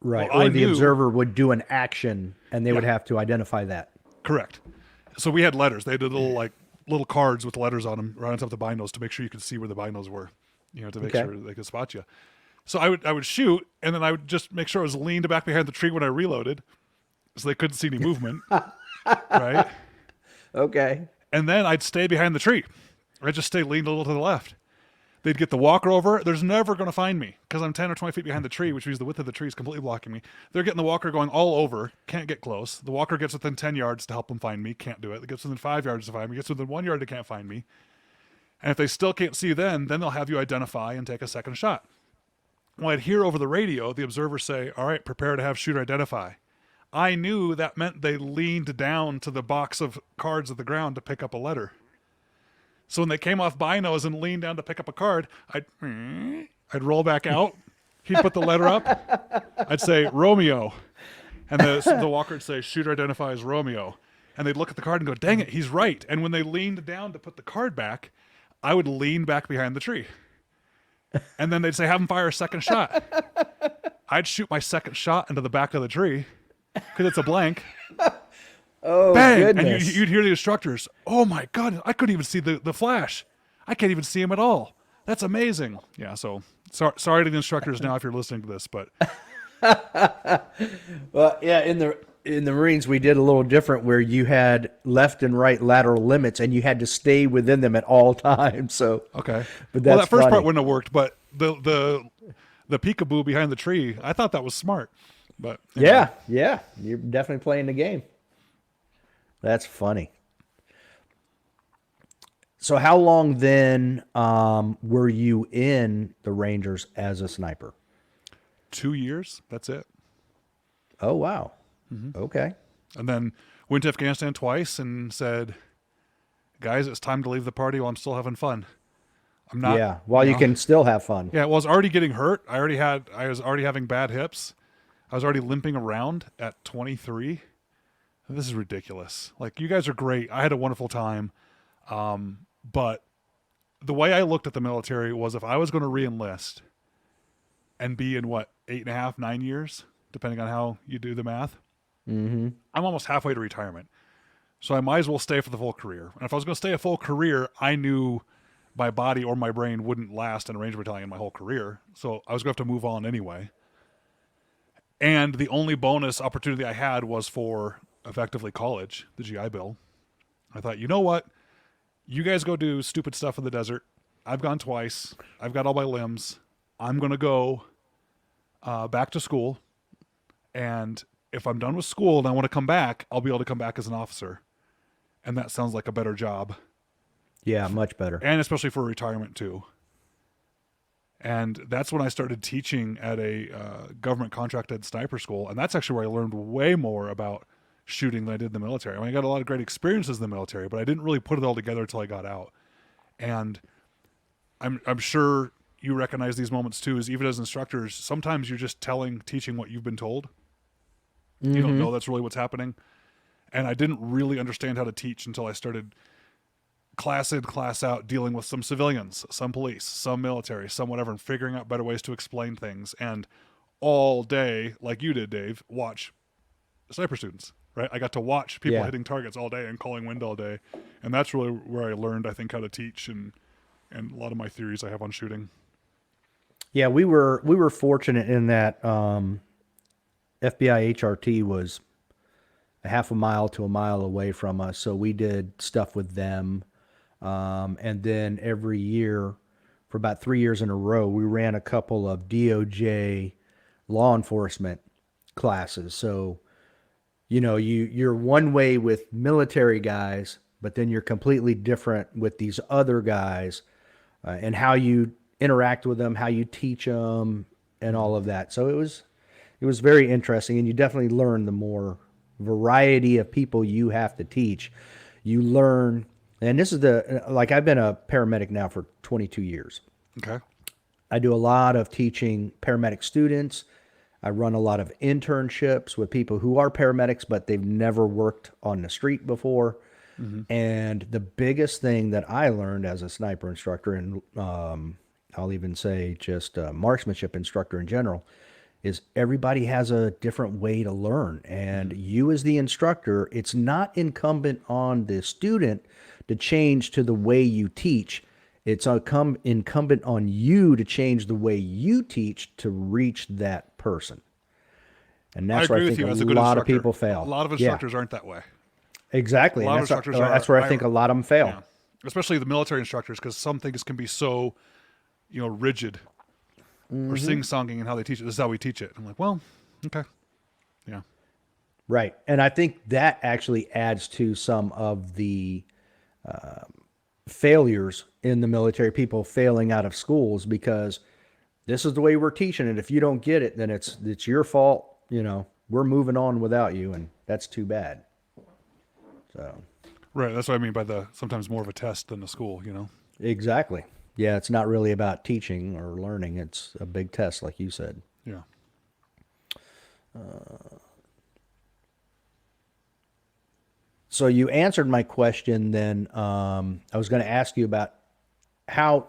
Right. Well, or the observer would do an action and they would Yeah. have to identify that. Correct. So we had letters. They did little cards with letters on them right on top of the binos to make sure you could see where the binos were, to make sure they could spot you. So I would shoot, and then I would just make sure I was leaned back behind the tree when I reloaded, so they couldn't see any movement. Right? Okay. And then I'd stay behind the tree. I'd just stay leaned a little to the left. They'd get the walker over. There's never going to find me because I'm 10 or 20 feet behind the tree, which means the width of the tree is completely blocking me. They're getting the walker going all over. Can't get close. The walker gets within 10 yards to help them find me. Can't do it. It gets within 5 yards to find me. Gets within 1 yard, they can't find me. And if they still can't see you then they'll have you identify and take a second shot. Well, I'd hear over the radio the observer say, all right, prepare to have shooter identify. I knew that meant they leaned down to the box of cards at the ground to pick up a letter. So when they came off binos and leaned down to pick up a card, I'd roll back out. He'd put the letter up. I'd say, Romeo. And the walker would say, shooter identifies Romeo. And they'd look at the card and go, dang it, he's right. And when they leaned down to put the card back, I would lean back behind the tree. And then they'd say, have him fire a second shot. I'd shoot my second shot into the back of the tree because it's a blank. Oh, Bang! goodness. And you'd hear the instructors, oh my God, I couldn't even see the flash. I can't even see him at all. That's amazing. Yeah, so sorry to the instructors now if you're listening to this, but... Well, yeah, in the Marines, we did a little different where you had left and right lateral limits and you had to stay within them at all times. So, Okay. But Well, that's that first funny. part wouldn't have worked, but the peekaboo behind the tree, I thought that was smart. But anyway. Yeah, you're definitely playing the game. That's funny. So how long then were you in the Rangers as a sniper? 2 years, that's it. Oh, wow. Okay. And then went to Afghanistan twice and said, guys, it's time to leave the party while I'm still having fun. I'm not. Yeah, while you can still have fun. Yeah, well, I was already getting hurt. I was already having bad hips. I was already limping around at 23. This is ridiculous. Like, you guys are great. I had a wonderful time. But the way I looked at the military was if I was going to re-enlist and be in 8.5, 9 years, depending on how you do the math, I'm almost halfway to retirement. So I might as well stay for the full career. And if I was going to stay a full career, I knew my body or my brain wouldn't last in a Ranger Battalion my whole career. So I was going to have to move on anyway. And the only bonus opportunity I had was for effectively college, the GI Bill. I thought, you know what? You guys go do stupid stuff in the desert. I've gone twice. I've got all my limbs. I'm going to go back to school. And if I'm done with school and I want to come back, I'll be able to come back as an officer. And that sounds like a better job. Yeah, much better. And especially for retirement too. And that's when I started teaching at a government contracted sniper school. And that's actually where I learned way more about shooting than I did in the military. I mean, I got a lot of great experiences in the military, but I didn't really put it all together until I got out. And I'm sure you recognize these moments too, is even as instructors, sometimes you're just teaching what you've been told. You don't know that's really what's happening. And I didn't really understand how to teach until I started class in, class out, dealing with some civilians, some police, some military, some whatever, and figuring out better ways to explain things. And all day, like you did, Dave, watch sniper students, right? I got to watch people hitting targets all day and calling wind all day. And that's really where I learned, I think, how to teach and a lot of my theories I have on shooting. Yeah, we were fortunate in that FBI HRT was a half a mile to a mile away from us, so we did stuff with them. And then every year, for about 3 years in a row, we ran a couple of DOJ law enforcement classes. So, you're one way with military guys, but then you're completely different with these other guys and how you interact with them, how you teach them, and all of that. So it was very interesting, and you definitely learn the more variety of people you have to teach. You learn, and this is I've been a paramedic now for 22 years. Okay. I do a lot of teaching paramedic students. I run a lot of internships with people who are paramedics, but they've never worked on the street before. And the biggest thing that I learned as a sniper instructor, and I'll even say just a marksmanship instructor in general, is everybody has a different way to learn. And you as the instructor, it's not incumbent on the student to change to the way you teach. It's incumbent on you to change the way you teach to reach that person. And that's where I think a lot of people fail. A lot of instructors aren't that way. Exactly. A lot And of instructors are. that's where I think a lot of them fail. Yeah. Especially the military instructors, because some things can be so, rigid or sing-songing in how they teach it. This is how we teach it. I'm like, well, okay. Yeah. Right. And I think that actually adds to some of the failures in the military, people failing out of schools because this is the way we're teaching it. If you don't get it, then it's your fault. We're moving on without you, and that's too bad. So. Right. That's what I mean by the sometimes more of a test than a school, Exactly. Yeah, it's not really about teaching or learning. It's a big test, like you said. Yeah. So you answered my question then. I was going to ask you about how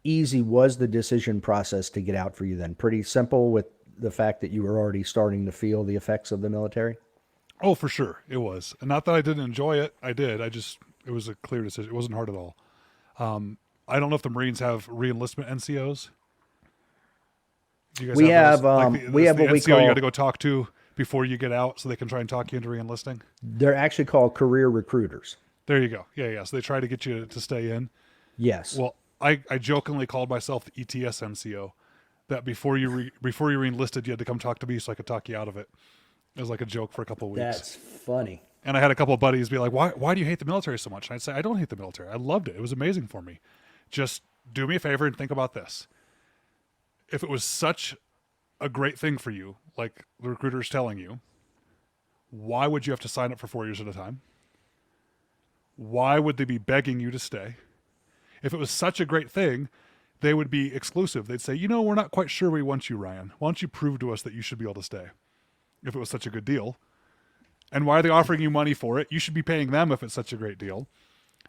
easy was the decision process to get out for you then? Pretty simple with the fact that you were already starting to feel the effects of the military? Oh, for sure. It was. And not that I didn't enjoy it. I did. It was a clear decision. It wasn't hard at all. I don't know if the Marines have re-enlistment NCOs. Do you guys We have have, those? we have the what we NCO call, you got to go talk to before you get out so they can try and talk you into re-enlisting. they're actually called career recruiters. There you go. Yeah. So they try to get you to stay in. Yes. Well, I jokingly called myself the ETS NCO, that before you re-enlisted, you had to come talk to me so I could talk you out of it. It was like a joke for a couple of weeks. That's funny. And I had a couple of buddies be like, why do you hate the military so much? And I'd say, I don't hate the military. I loved it. It was amazing for me. Just do me a favor and think about this. If it was such a great thing for you, like the recruiter's telling you, why would you have to sign up for 4 years at a time? Why would they be begging you to stay? If it was such a great thing, they would be exclusive. They'd say, we're not quite sure we want you, Ryan. Why don't you prove to us that you should be able to stay? If it was such a good deal. And why are they offering you money for it? You should be paying them if it's such a great deal.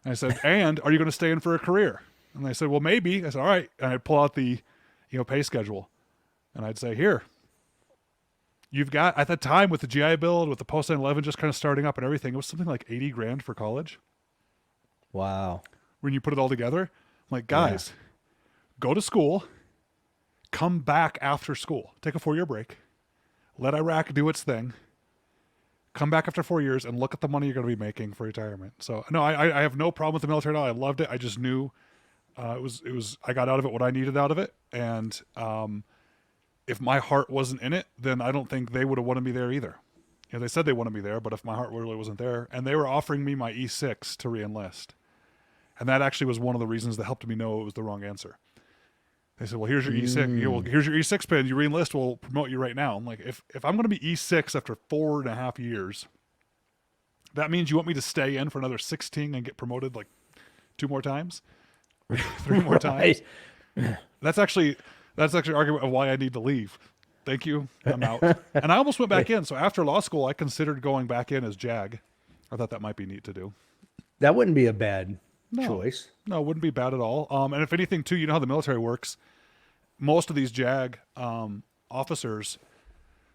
And I said, and are you going to stay in for a career? And they said, well, maybe. I said, all right. And I'd pull out the, pay schedule. And I'd say, here, you've got, at that time with the GI Bill, with the post 9/11 just kind of starting up and everything, it was something like $80,000 for college. Wow. When you put it all together, I'm like, guys, go to school, come back after school, take a 4-year break, let Iraq do its thing, come back after 4 years and look at the money you're going to be making for retirement. So no, I have no problem with the military at all. I loved it. I just knew it was I got out of it what I needed out of it. And if my heart wasn't in it, then I don't think they would have wanted me there either. They said they wanted me there, but if my heart really wasn't there, and they were offering me my E6 to re-enlist. And that actually was one of the reasons that helped me know it was the wrong answer. They said, well, here's your E6. Here's your E6 pin. You re-enlist, we'll promote you right now. I'm like, if I'm going to be E6 after 4.5 years, that means you want me to stay in for another 16 and get promoted like 2 more times? 3 more times? That's actually an argument of why I need to leave. Thank you. I'm out. And I almost went back in. So after law school, I considered going back in as JAG. I thought that might be neat to do. That wouldn't be a bad choice. No, it wouldn't be bad at all. And if anything, too, you know how the military works. Most of these JAG officers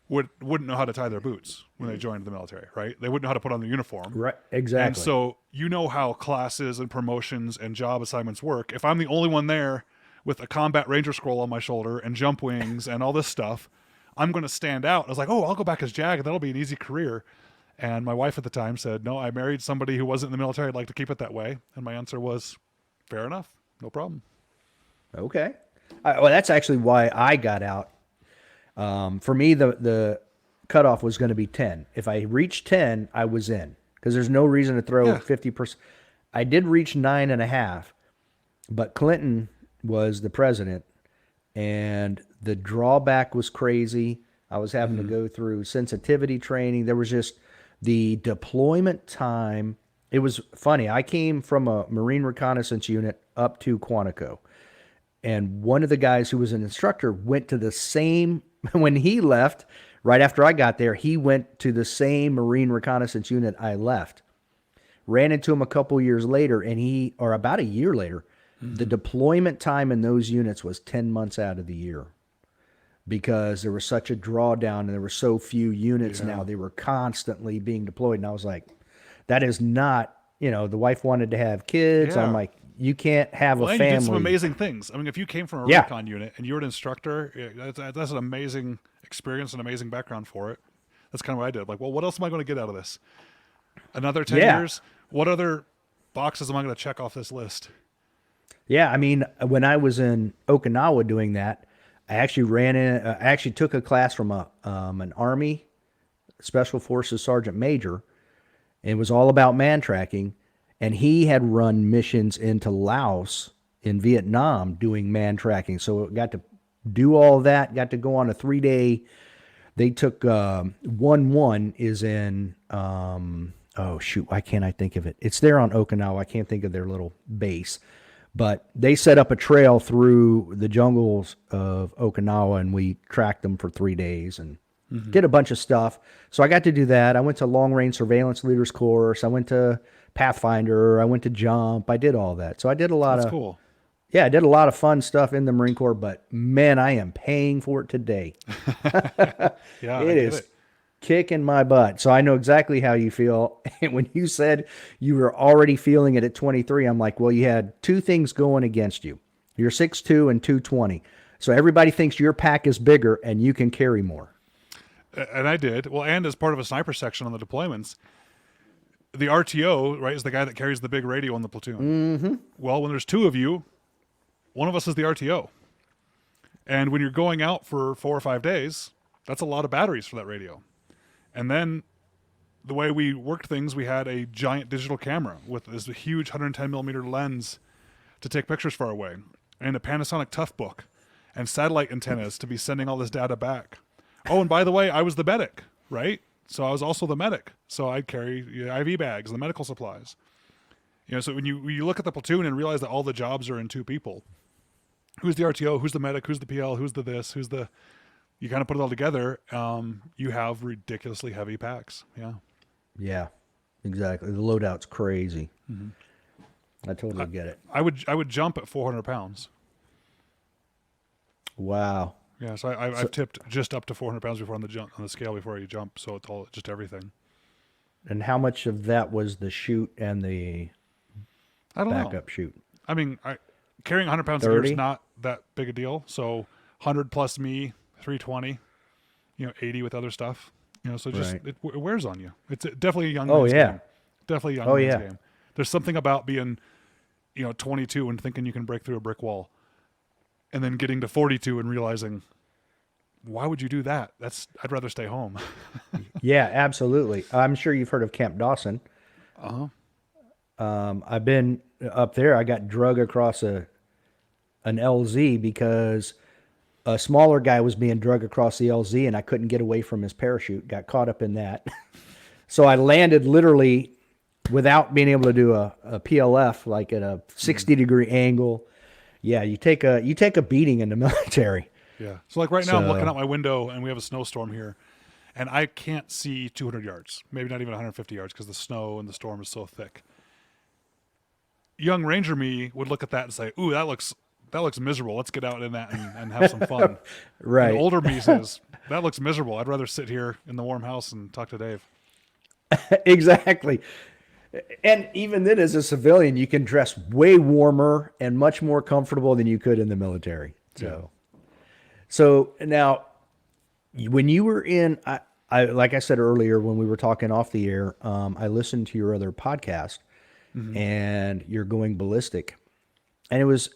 wouldn't know how to tie their boots when they joined the military, right? They wouldn't know how to put on their uniform. Right, exactly. And so you know how classes and promotions and job assignments work. If I'm the only one there with a combat ranger scroll on my shoulder and jump wings and all this stuff, I'm going to stand out. I was like, oh, I'll go back as JAG. That'll be an easy career. And my wife at the time said, no, I married somebody who wasn't in the military. I'd like to keep it that way. And my answer was, fair enough. No problem. Okay. Well, that's actually why I got out. For me, the cutoff was going to be 10. If I reached 10, I was in because there's no reason to throw 50%. I did reach 9.5, but Clinton was the president and the drawback was crazy. I was having to go through sensitivity training. There was just the deployment time. It was funny. I came from a Marine reconnaissance unit up to Quantico. And one of the guys who was an instructor went to the same, when he left, right after I got there, he went to the same Marine reconnaissance unit I left. Ran into him a couple years later, or about a year later, the deployment time in those units was 10 months out of the year because there was such a drawdown and there were so few units now. They were constantly being deployed. And I was like, that is not, the wife wanted to have kids. Yeah. I'm like, you can't have a And family. you did some amazing things. I mean, if you came from a recon unit and you were an instructor, that's an amazing experience, an amazing background for it. That's kind of what I did. Like, well, what else am I going to get out of this? Another 10 years? What other boxes am I going to check off this list? Yeah, I mean, when I was in Okinawa doing that, I actually took a class from an Army Special Forces Sergeant Major, and it was all about man tracking. And he had run missions into Laos in Vietnam doing man tracking. So got to do all that, got to go on a 3-day. They took 1-1 is in, oh shoot, why can't I think of it? It's there on Okinawa. I can't think of their little base. But they set up a trail through the jungles of Okinawa, and we tracked them for 3 days and did a bunch of stuff. So I got to do that. I went to long range surveillance leaders course. I went to Pathfinder. I went to jump. I did all that. So I did a lot That's cool. Yeah, I did a lot of fun stuff in the Marine Corps, but man, I am paying for it today. Yeah, it is kicking my butt. So I know exactly how you feel. And when you said you were already feeling it at 23, I'm like, well, you had two things going against you. You're 6'2" and 220. So everybody thinks your pack is bigger and you can carry more. And I did. Well, and as part of a sniper section on the deployments, the RTO, right, is the guy that carries the big radio in the platoon. Mm-hmm. Well, when there's two of you, one of us is the RTO. And when you're going out for 4 or 5 days, that's a lot of batteries for that radio. And then the way we worked things, we had a giant digital camera with this huge 110 millimeter lens to take pictures far away, and a Panasonic Toughbook, and satellite antennas to be sending all this data back. Oh, and by the way, I was the medic, right? So I was also the medic. So I'd carry IV bags and the medical supplies. So when you look at the platoon and realize that all the jobs are in two people, who's the RTO, who's the medic, who's the PL, who's the this, you kind of put it all together, you have ridiculously heavy packs. Yeah. Yeah, exactly. The loadout's crazy. Mm-hmm. I totally get it. I would jump at 400 pounds. Wow. Yeah, so I've tipped just up to 400 pounds before on the scale before you jump. So it's all just everything. And how much of that was the chute and the backup chute? I mean, carrying 100 pounds is not that big a deal. So 100 plus me, 320, 80 with other stuff. So just it wears on you. It's definitely a young man's game. Definitely a young man's game. There's something about being, 22 and thinking you can break through a brick wall, and then getting to 42 and realizing, why would you do that? I'd rather stay home. Yeah, absolutely. I'm sure you've heard of Camp Dawson. I've been up there. I got drug across an LZ because a smaller guy was being drug across the LZ, and I couldn't get away from his parachute. Got caught up in that. So I landed literally without being able to do a PLF, like at a 60-degree angle. Yeah, you take a beating in the military. Yeah. So like right now, I'm looking out my window, and we have a snowstorm here, and I can't see 200 yards, maybe not even 150 yards, because the snow and the storm is so thick. Young Ranger me would look at that and say, "Ooh, that looks miserable. Let's get out in that and have some fun." Right. And older me says, "That looks miserable. I'd rather sit here in the warm house and talk to Dave." Exactly. And even then, as a civilian, you can dress way warmer and much more comfortable than you could in the military. So now, when you were in, I like I said earlier when we were talking off the air, I listened to your other podcast, and you're going ballistic, and it was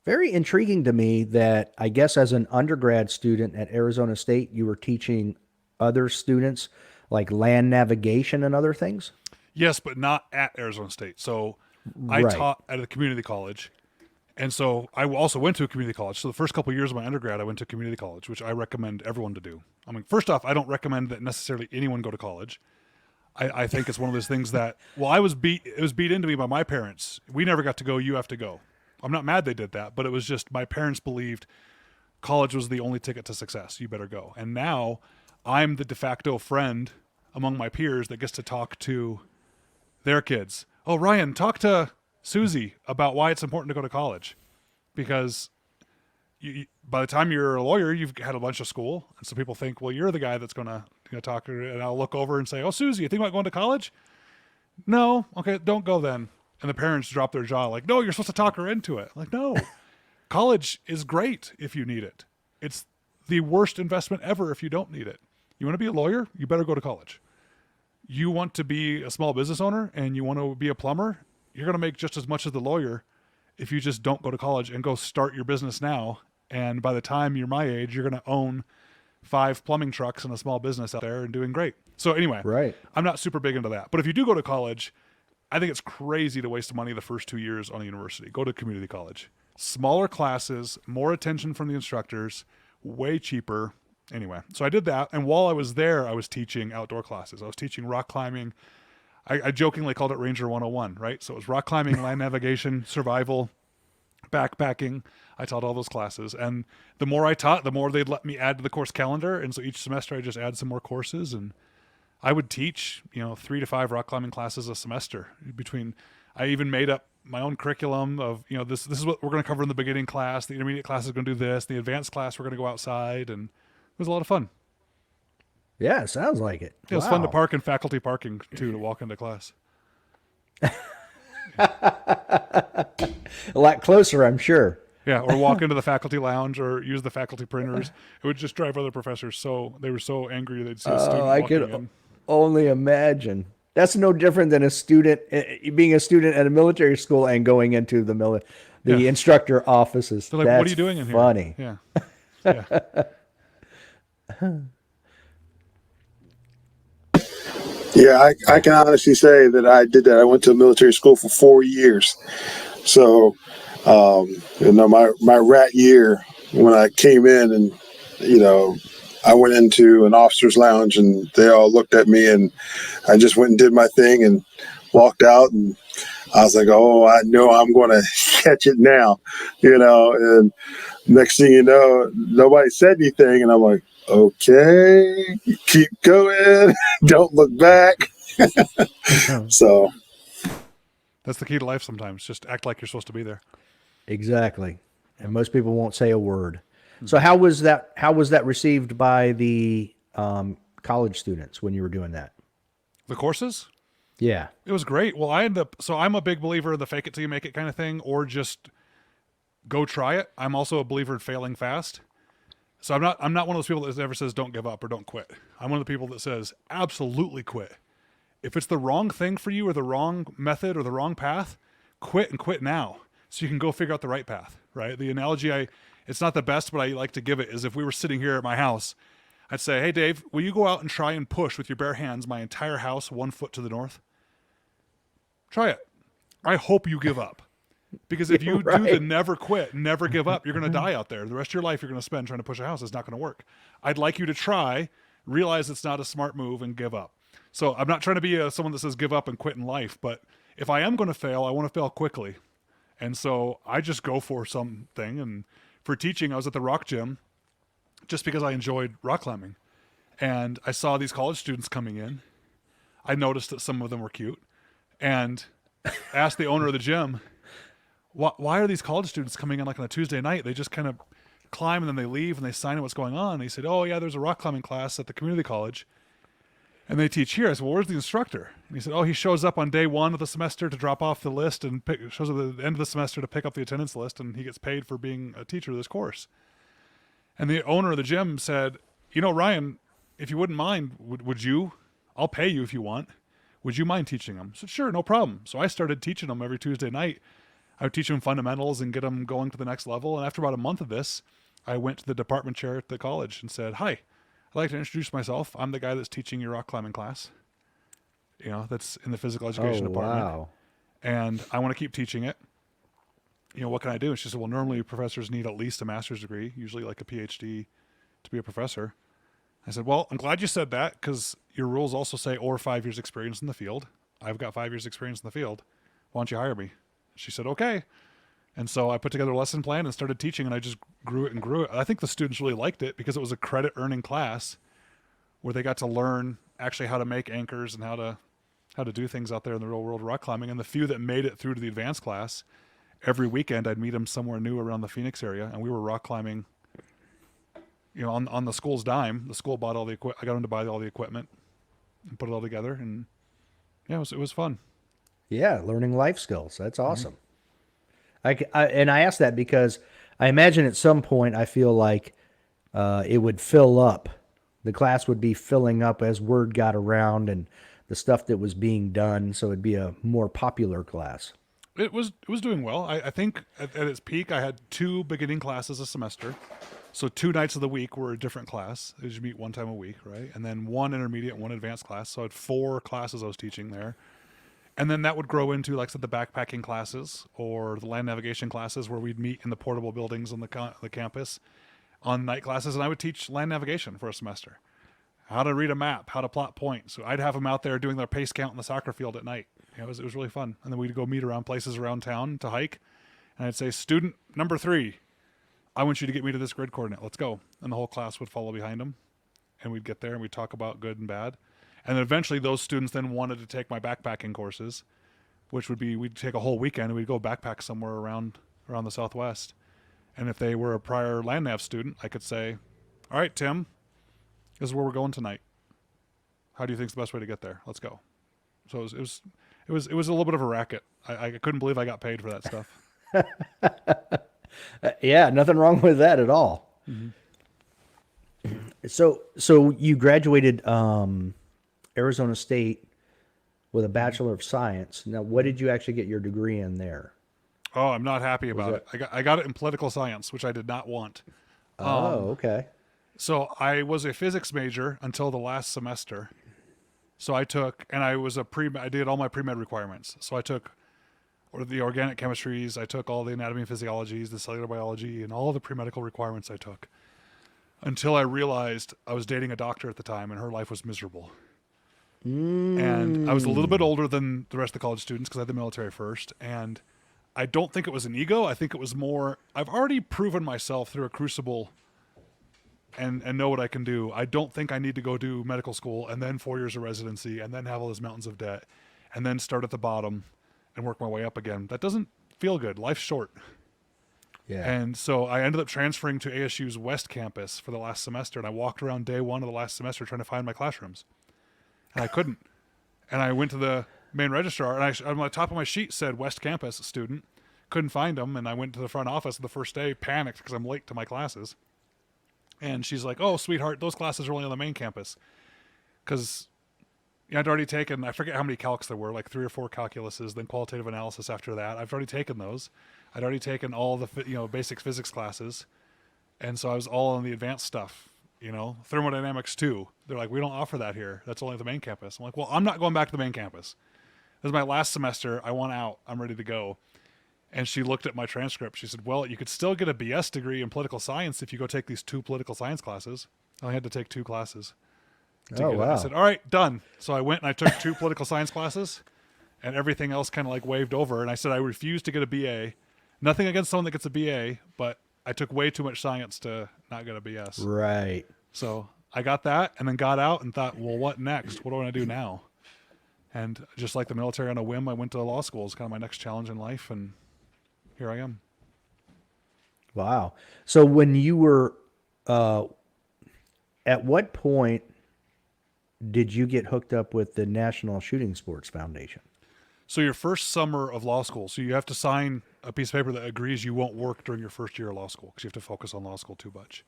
very intriguing to me that I guess as an undergrad student at Arizona State, you were teaching other students like land navigation and other things. Yes, but not at Arizona State. So I taught at a community college. And so I also went to a community college. So the first couple of years of my undergrad, I went to community college, which I recommend everyone to do. I mean, first off, I don't recommend that necessarily anyone go to college. I think it's one of those things that, it was beat into me by my parents. We never got to go. You have to go. I'm not mad they did that, but it was just my parents believed college was the only ticket to success. You better go. And now I'm the de facto friend among my peers that gets to talk to their kids. Oh, Ryan, talk to Susie about why it's important to go to college, because by the time you're a lawyer, you've had a bunch of school, and so people think, well, you're the guy that's going to talk to her. And I'll look over and say, oh, Susie, you think about going to college? No, okay, don't go then. And the parents drop their jaw like, no, you're supposed to talk her into it. Like, no, college is great if you need it. It's the worst investment ever if you don't need it. You want to be a lawyer? You better go to college. You want to be a small business owner and you want to be a plumber? You're going to make just as much as the lawyer if you just don't go to college and go start your business now. And by the time you're my age, you're going to own 5 plumbing trucks and a small business out there and doing great. So anyway, Right. I'm not super big into that. But if you do go to college, I think it's crazy to waste money the first 2 years on a university. Go to community college. Smaller classes, more attention from the instructors, way cheaper. Anyway, so I did that. And while I was there, I was teaching outdoor classes. I was teaching rock climbing. I jokingly called it Ranger 101, right? So it was rock climbing, land navigation, survival, backpacking. I taught all those classes. And the more I taught, the more they'd let me add to the course calendar. And so each semester I just add some more courses. And I would teach, 3 to 5 rock climbing classes a semester. I even made up my own curriculum of, this is what we're going to cover in the beginning class. The intermediate class is going to do this. The advanced class, we're going to go outside. And it was a lot of fun. Yeah, sounds like it. It was fun to park in faculty parking too, to walk into class. A lot closer, I'm sure. Yeah, or walk into the faculty lounge or use the faculty printers. It would just drive other professors they were so angry they'd see a student I walking could in. only imagine. That's no different than being a student at a military school and going into the instructor offices. They're like, That's what are you doing in here? funny. Yeah. Yeah. Yeah, I can honestly say that I did that. I went to military school for 4 years. So, my rat year when I came in and, I went into an officer's lounge and they all looked at me and I just went and did my thing and walked out, and I was like, oh, I know I'm going to catch it now, and next thing you know, nobody said anything. And I'm like, okay, keep going. Don't look back. So That's the key to life sometimes. Just act like you're supposed to be there. Exactly. And most people won't say a word. So how was that received by the college students when you were doing that? The courses? Yeah. It was great. Well, I'm a big believer in the fake it till you make it kind of thing, or just go try it. I'm also a believer in failing fast. So I'm not one of those people that ever says don't give up or don't quit. I'm one of the people that says absolutely quit. If it's the wrong thing for you or the wrong method or the wrong path, quit and quit now so you can go figure out the right path, right? The analogy it's not the best, but I like to give it is if we were sitting here at my house, I'd say, hey, Dave, will you go out and try and push with your bare hands my entire house 1 foot to the north? Try it. I hope you give up. Because if you do the never quit, never give up, you're going to die out there. The rest of your life you're going to spend trying to push a house. It's not going to work. I'd like you to try, realize it's not a smart move, and give up. So I'm not trying to be someone that says give up and quit in life, but if I am going to fail, I want to fail quickly. And so I just go for something. And for teaching, I was at the rock gym just because I enjoyed rock climbing. And I saw these college students coming in. I noticed that some of them were cute and asked the owner of the gym, why are these college students coming in like on a Tuesday night? They just kind of climb and then they leave and they sign in what's going on. And he said, oh yeah, there's a rock climbing class at the community college and they teach here. I said, well, where's the instructor? And he said, oh, he shows up on day 1 of the semester to drop off the list and shows up at the end of the semester to pick up the attendance list, and he gets paid for being a teacher of this course. And the owner of the gym said, Ryan, if you wouldn't mind, would you? I'll pay you if you want. Would you mind teaching them? I said, sure, no problem. So I started teaching them every Tuesday night. I would teach them fundamentals and get them going to the next level. And after about a month of this, I went to the department chair at the college and said, hi, I'd like to introduce myself. I'm the guy that's teaching your rock climbing class, that's in the physical education department. Wow. And I want to keep teaching it. What can I do? And she said, well, normally professors need at least a master's degree, usually like a PhD, to be a professor. I said, well, I'm glad you said that because your rules also say, or 5 years experience in the field. I've got 5 years experience in the field. Why don't you hire me? She said, okay. And so I put together a lesson plan and started teaching, and I just grew it and grew it. I think the students really liked it because it was a credit earning class where they got to learn actually how to make anchors and how to do things out there in the real world rock climbing. And the few that made it through to the advanced class, every weekend I'd meet them somewhere new around the Phoenix area, and we were rock climbing, on the school's dime. The school bought all the I got them to buy all the equipment and put it all together, and yeah, it was fun. Yeah, learning life skills. That's awesome. And I ask that because I imagine at some point I feel like it would fill up. The class would be filling up as word got around and the stuff that was being done, so it'd be a more popular class. It was doing well. I think at its peak, I had 2 beginning classes a semester. So 2 nights of the week were a different class. You meet 1 time a week, right? And then 1 intermediate, 1 advanced class. So I had 4 classes I was teaching there. And then that would grow into, like I said, the backpacking classes or the land navigation classes where we'd meet in the portable buildings on the campus on night classes. And I would teach land navigation for a semester. How to read a map, how to plot points. So I'd have them out there doing their pace count in the soccer field at night. It was really fun. And then we'd go meet around places around town to hike. And I'd say, student number 3, I want you to get me to this grid coordinate. Let's go. And the whole class would follow behind them. And we'd get there and we'd talk about good and bad. And then eventually those students then wanted to take my backpacking courses, which would be, we'd take a whole weekend and we'd go backpack somewhere around the Southwest. And if they were a prior land nav student, I could say, all right, Tim, this is where we're going tonight. How do you think's the best way to get there? Let's go. So it was a little bit of a racket. I couldn't believe I got paid for that stuff. Yeah, nothing wrong with that at all. Mm-hmm. So you graduated Arizona State with a Bachelor of Science. Now, what did you actually get your degree in there? Oh, I'm not happy about it. I got it in political science, which I did not want. Okay. So I was a physics major until the last semester. So I did all my pre-med requirements. So I took the organic chemistries, I took all the anatomy and physiologies, the cellular biology, and all the pre-medical requirements I took. Until I realized I was dating a doctor at the time and her life was miserable. And I was a little bit older than the rest of the college students because I had the military first. And I don't think it was an ego. I think it was more, I've already proven myself through a crucible and know what I can do. I don't think I need to go do medical school and then 4 years of residency and then have all those mountains of debt and then start at the bottom and work my way up again. That doesn't feel good. Life's short. Yeah. And so I ended up transferring to ASU's West Campus for the last semester, and I walked around day 1 of the last semester trying to find my classrooms. And I couldn't. And I went to the main registrar, and on the top of my sheet said West Campus student. Couldn't find them, and I went to the front office the first day, panicked because I'm late to my classes. And she's like, oh, sweetheart, those classes are only on the main campus. Because I'd already taken, I forget how many calcs there were, like 3 or 4 calculuses, then qualitative analysis after that. I've already taken those. I'd already taken all the basic physics classes. And so I was all on the advanced stuff, thermodynamics too. They're like, we don't offer that here. That's only at the main campus. I'm like, well, I'm not going back to the main campus. This is my last semester. I want out. I'm ready to go. And she looked at my transcript. She said, well, you could still get a BS degree in political science if you go take these 2 political science classes. I only had to take 2 classes. Oh, wow. I said, all right, done. So I went and I took 2 political science classes, and everything else kind of like waved over. And I said, I refuse to get a BA. Nothing against someone that gets a BA, but I took way too much science to not get a BS. Right. So I got that and then got out and thought, well, what next? What do I want to do now? And just like the military on a whim, I went to law school. It's kind of my next challenge in life, and here I am. Wow. So when you were, at what point did you get hooked up with the National Shooting Sports Foundation? So your first summer of law school, so you have to sign a piece of paper that agrees you won't work during your first year of law school because you have to focus on law school too much.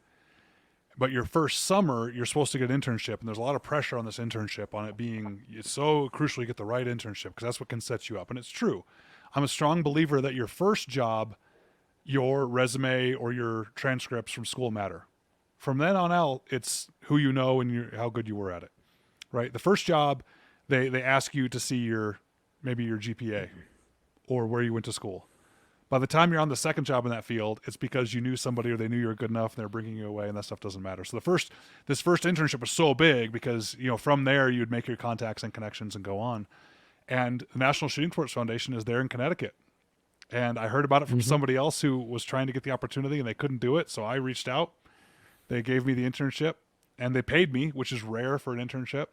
But your first summer, you're supposed to get an internship, and there's a lot of pressure on this internship, on it being, it's so crucial you get the right internship because that's what can set you up. And it's true. I'm a strong believer that your first job, your resume or your transcripts from school matter. From then on out, it's who you know and how good you were at it, right? The first job, they ask you to see maybe your GPA or where you went to school. By the time you're on the second job in that field, it's because you knew somebody or they knew you were good enough and they're bringing you away, and that stuff doesn't matter. So this first internship was so big because, from there you'd make your contacts and connections and go on. And the National Shooting Sports Foundation is there in Connecticut. And I heard about it from somebody else who was trying to get the opportunity and they couldn't do it. So I reached out. They gave me the internship and they paid me, which is rare for an internship.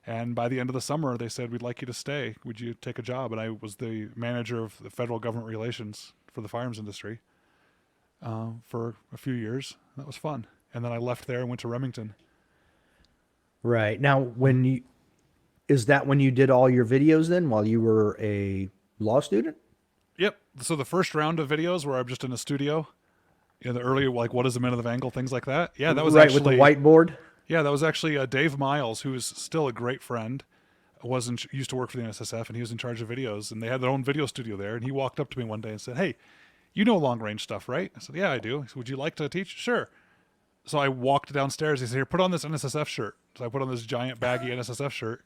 And by the end of the summer, they said, we'd like you to stay. Would you take a job? And I was the manager of the federal government relations for the firearms industry for a few years. That was fun. And then I left there and went to Remington. Right. Now, is that when you did all your videos then while you were a law student? Yep. So the first round of videos where I'm just in a studio, the early, like, what is a minute of angle, things like that. Yeah, that was right, actually... with the whiteboard? Yeah, that was actually Dave Miles, who is still a great friend, used to work for the NSSF, and he was in charge of videos, and they had their own video studio there, and he walked up to me one day and said, hey, you know long-range stuff, right? I said, yeah, I do. He said, would you like to teach? Sure. So I walked downstairs. He said, here, put on this NSSF shirt. So I put on this giant baggy NSSF shirt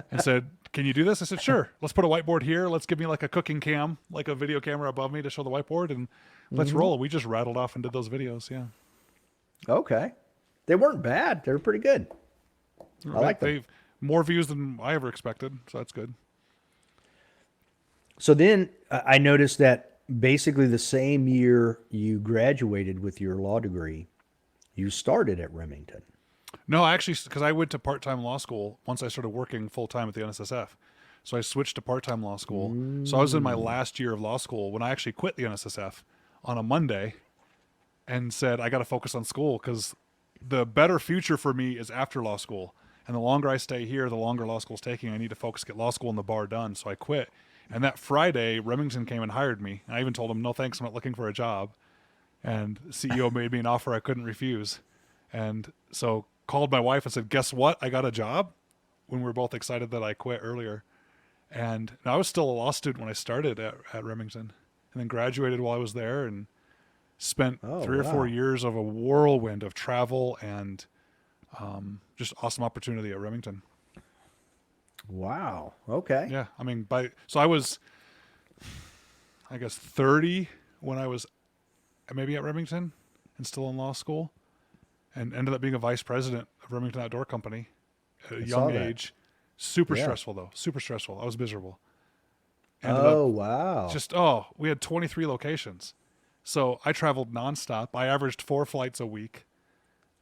and said, can you do this? I said, sure. Let's put a whiteboard here. Let's give me like a cooking cam, like a video camera above me to show the whiteboard, and let's roll. We just rattled off and did those videos, yeah. Okay. They weren't bad. They were pretty good. I like them. They've more views than I ever expected, so that's good. So then I noticed that basically the same year you graduated with your law degree, you started at Remington. No, actually, because I went to part-time law school once I started working full-time at the NSSF. So I switched to part-time law school. So I was in my last year of law school when I actually quit the NSSF on a Monday and said, I got to focus on school because the better future for me is after law school. And the longer I stay here, the longer law school's taking. I need to focus, get law school and the bar done. So I quit. And that Friday, Remington came and hired me. And I even told him, no, thanks, I'm not looking for a job. And the CEO made me an offer I couldn't refuse. And so called my wife and said, guess what? I got a job, when we were both excited that I quit earlier. And I was still a law student when I started at Remington, and then graduated while I was there and spent 3 or 4 years of a whirlwind of travel and just awesome opportunity at Remington. Wow. Okay. Yeah. I mean, so I was, I guess, 30 when I was maybe at Remington and still in law school, and ended up being a vice president of Remington Outdoor Company at a young age. Super stressful though. Super stressful. I was miserable. Wow. We had 23 locations. So I traveled nonstop. I averaged 4 flights a week.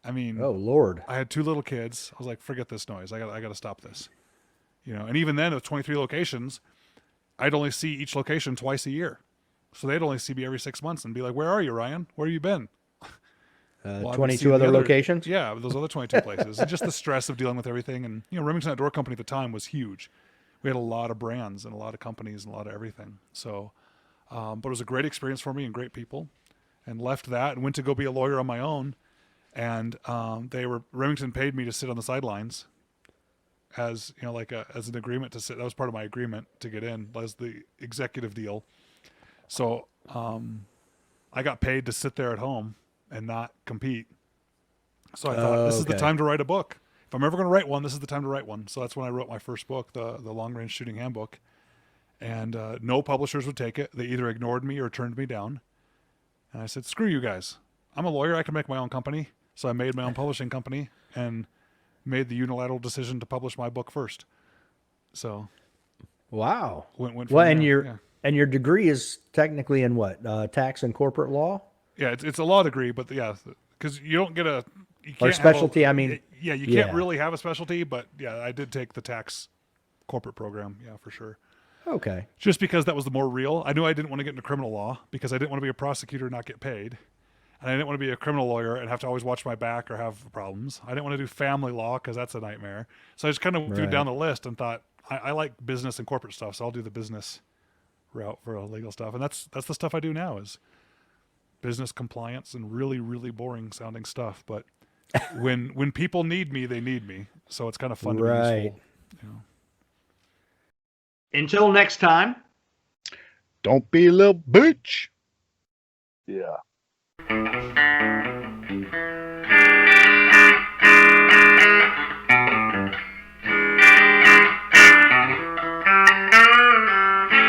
I mean, oh Lord. I had 2 little kids. I was like, forget this noise. I got to stop this. And even then with 23 locations, I'd only see each location twice a year. So they'd only see me every 6 months and be like, where are you, Ryan? Where have you been? 22 other locations? Yeah, those other 22 places. And just the stress of dealing with everything. And, Remington Outdoor Company at the time was huge. We had a lot of brands and a lot of companies and a lot of everything. So, but it was a great experience for me and great people. And left that and went to go be a lawyer on my own. And Remington paid me to sit on the sidelines as, as an agreement to sit. That was part of my agreement to get in, as the executive deal. So I got paid to sit there at home and not compete. So I thought, this is the time to write a book. If I'm ever going to write one, this is the time to write one. So that's when I wrote my first book, the Long Range Shooting Handbook. And no publishers would take it. They either ignored me or turned me down. And I said, screw you guys. I'm a lawyer. I can make my own company. So I made my own publishing company and made the unilateral decision to publish my book first. So, wow. Went well, and your degree is technically in what? Tax and corporate law? Yeah, it's a law degree, but because you don't get you can't or specialty. You can't really have a specialty, but I did take the tax corporate program. Yeah, for sure. Okay. Just because that was the more real. I knew I didn't want to get into criminal law because I didn't want to be a prosecutor and not get paid. And I didn't want to be a criminal lawyer and have to always watch my back or have problems. I didn't want to do family law because that's a nightmare. So I just kind of threw down the list and thought, I like business and corporate stuff, so I'll do the business route for legal stuff. And that's the stuff I do now is business compliance and really, really boring sounding stuff. But when people need me, they need me. So it's kind of fun to be useful. Until next time. Don't be a little bitch. Yeah.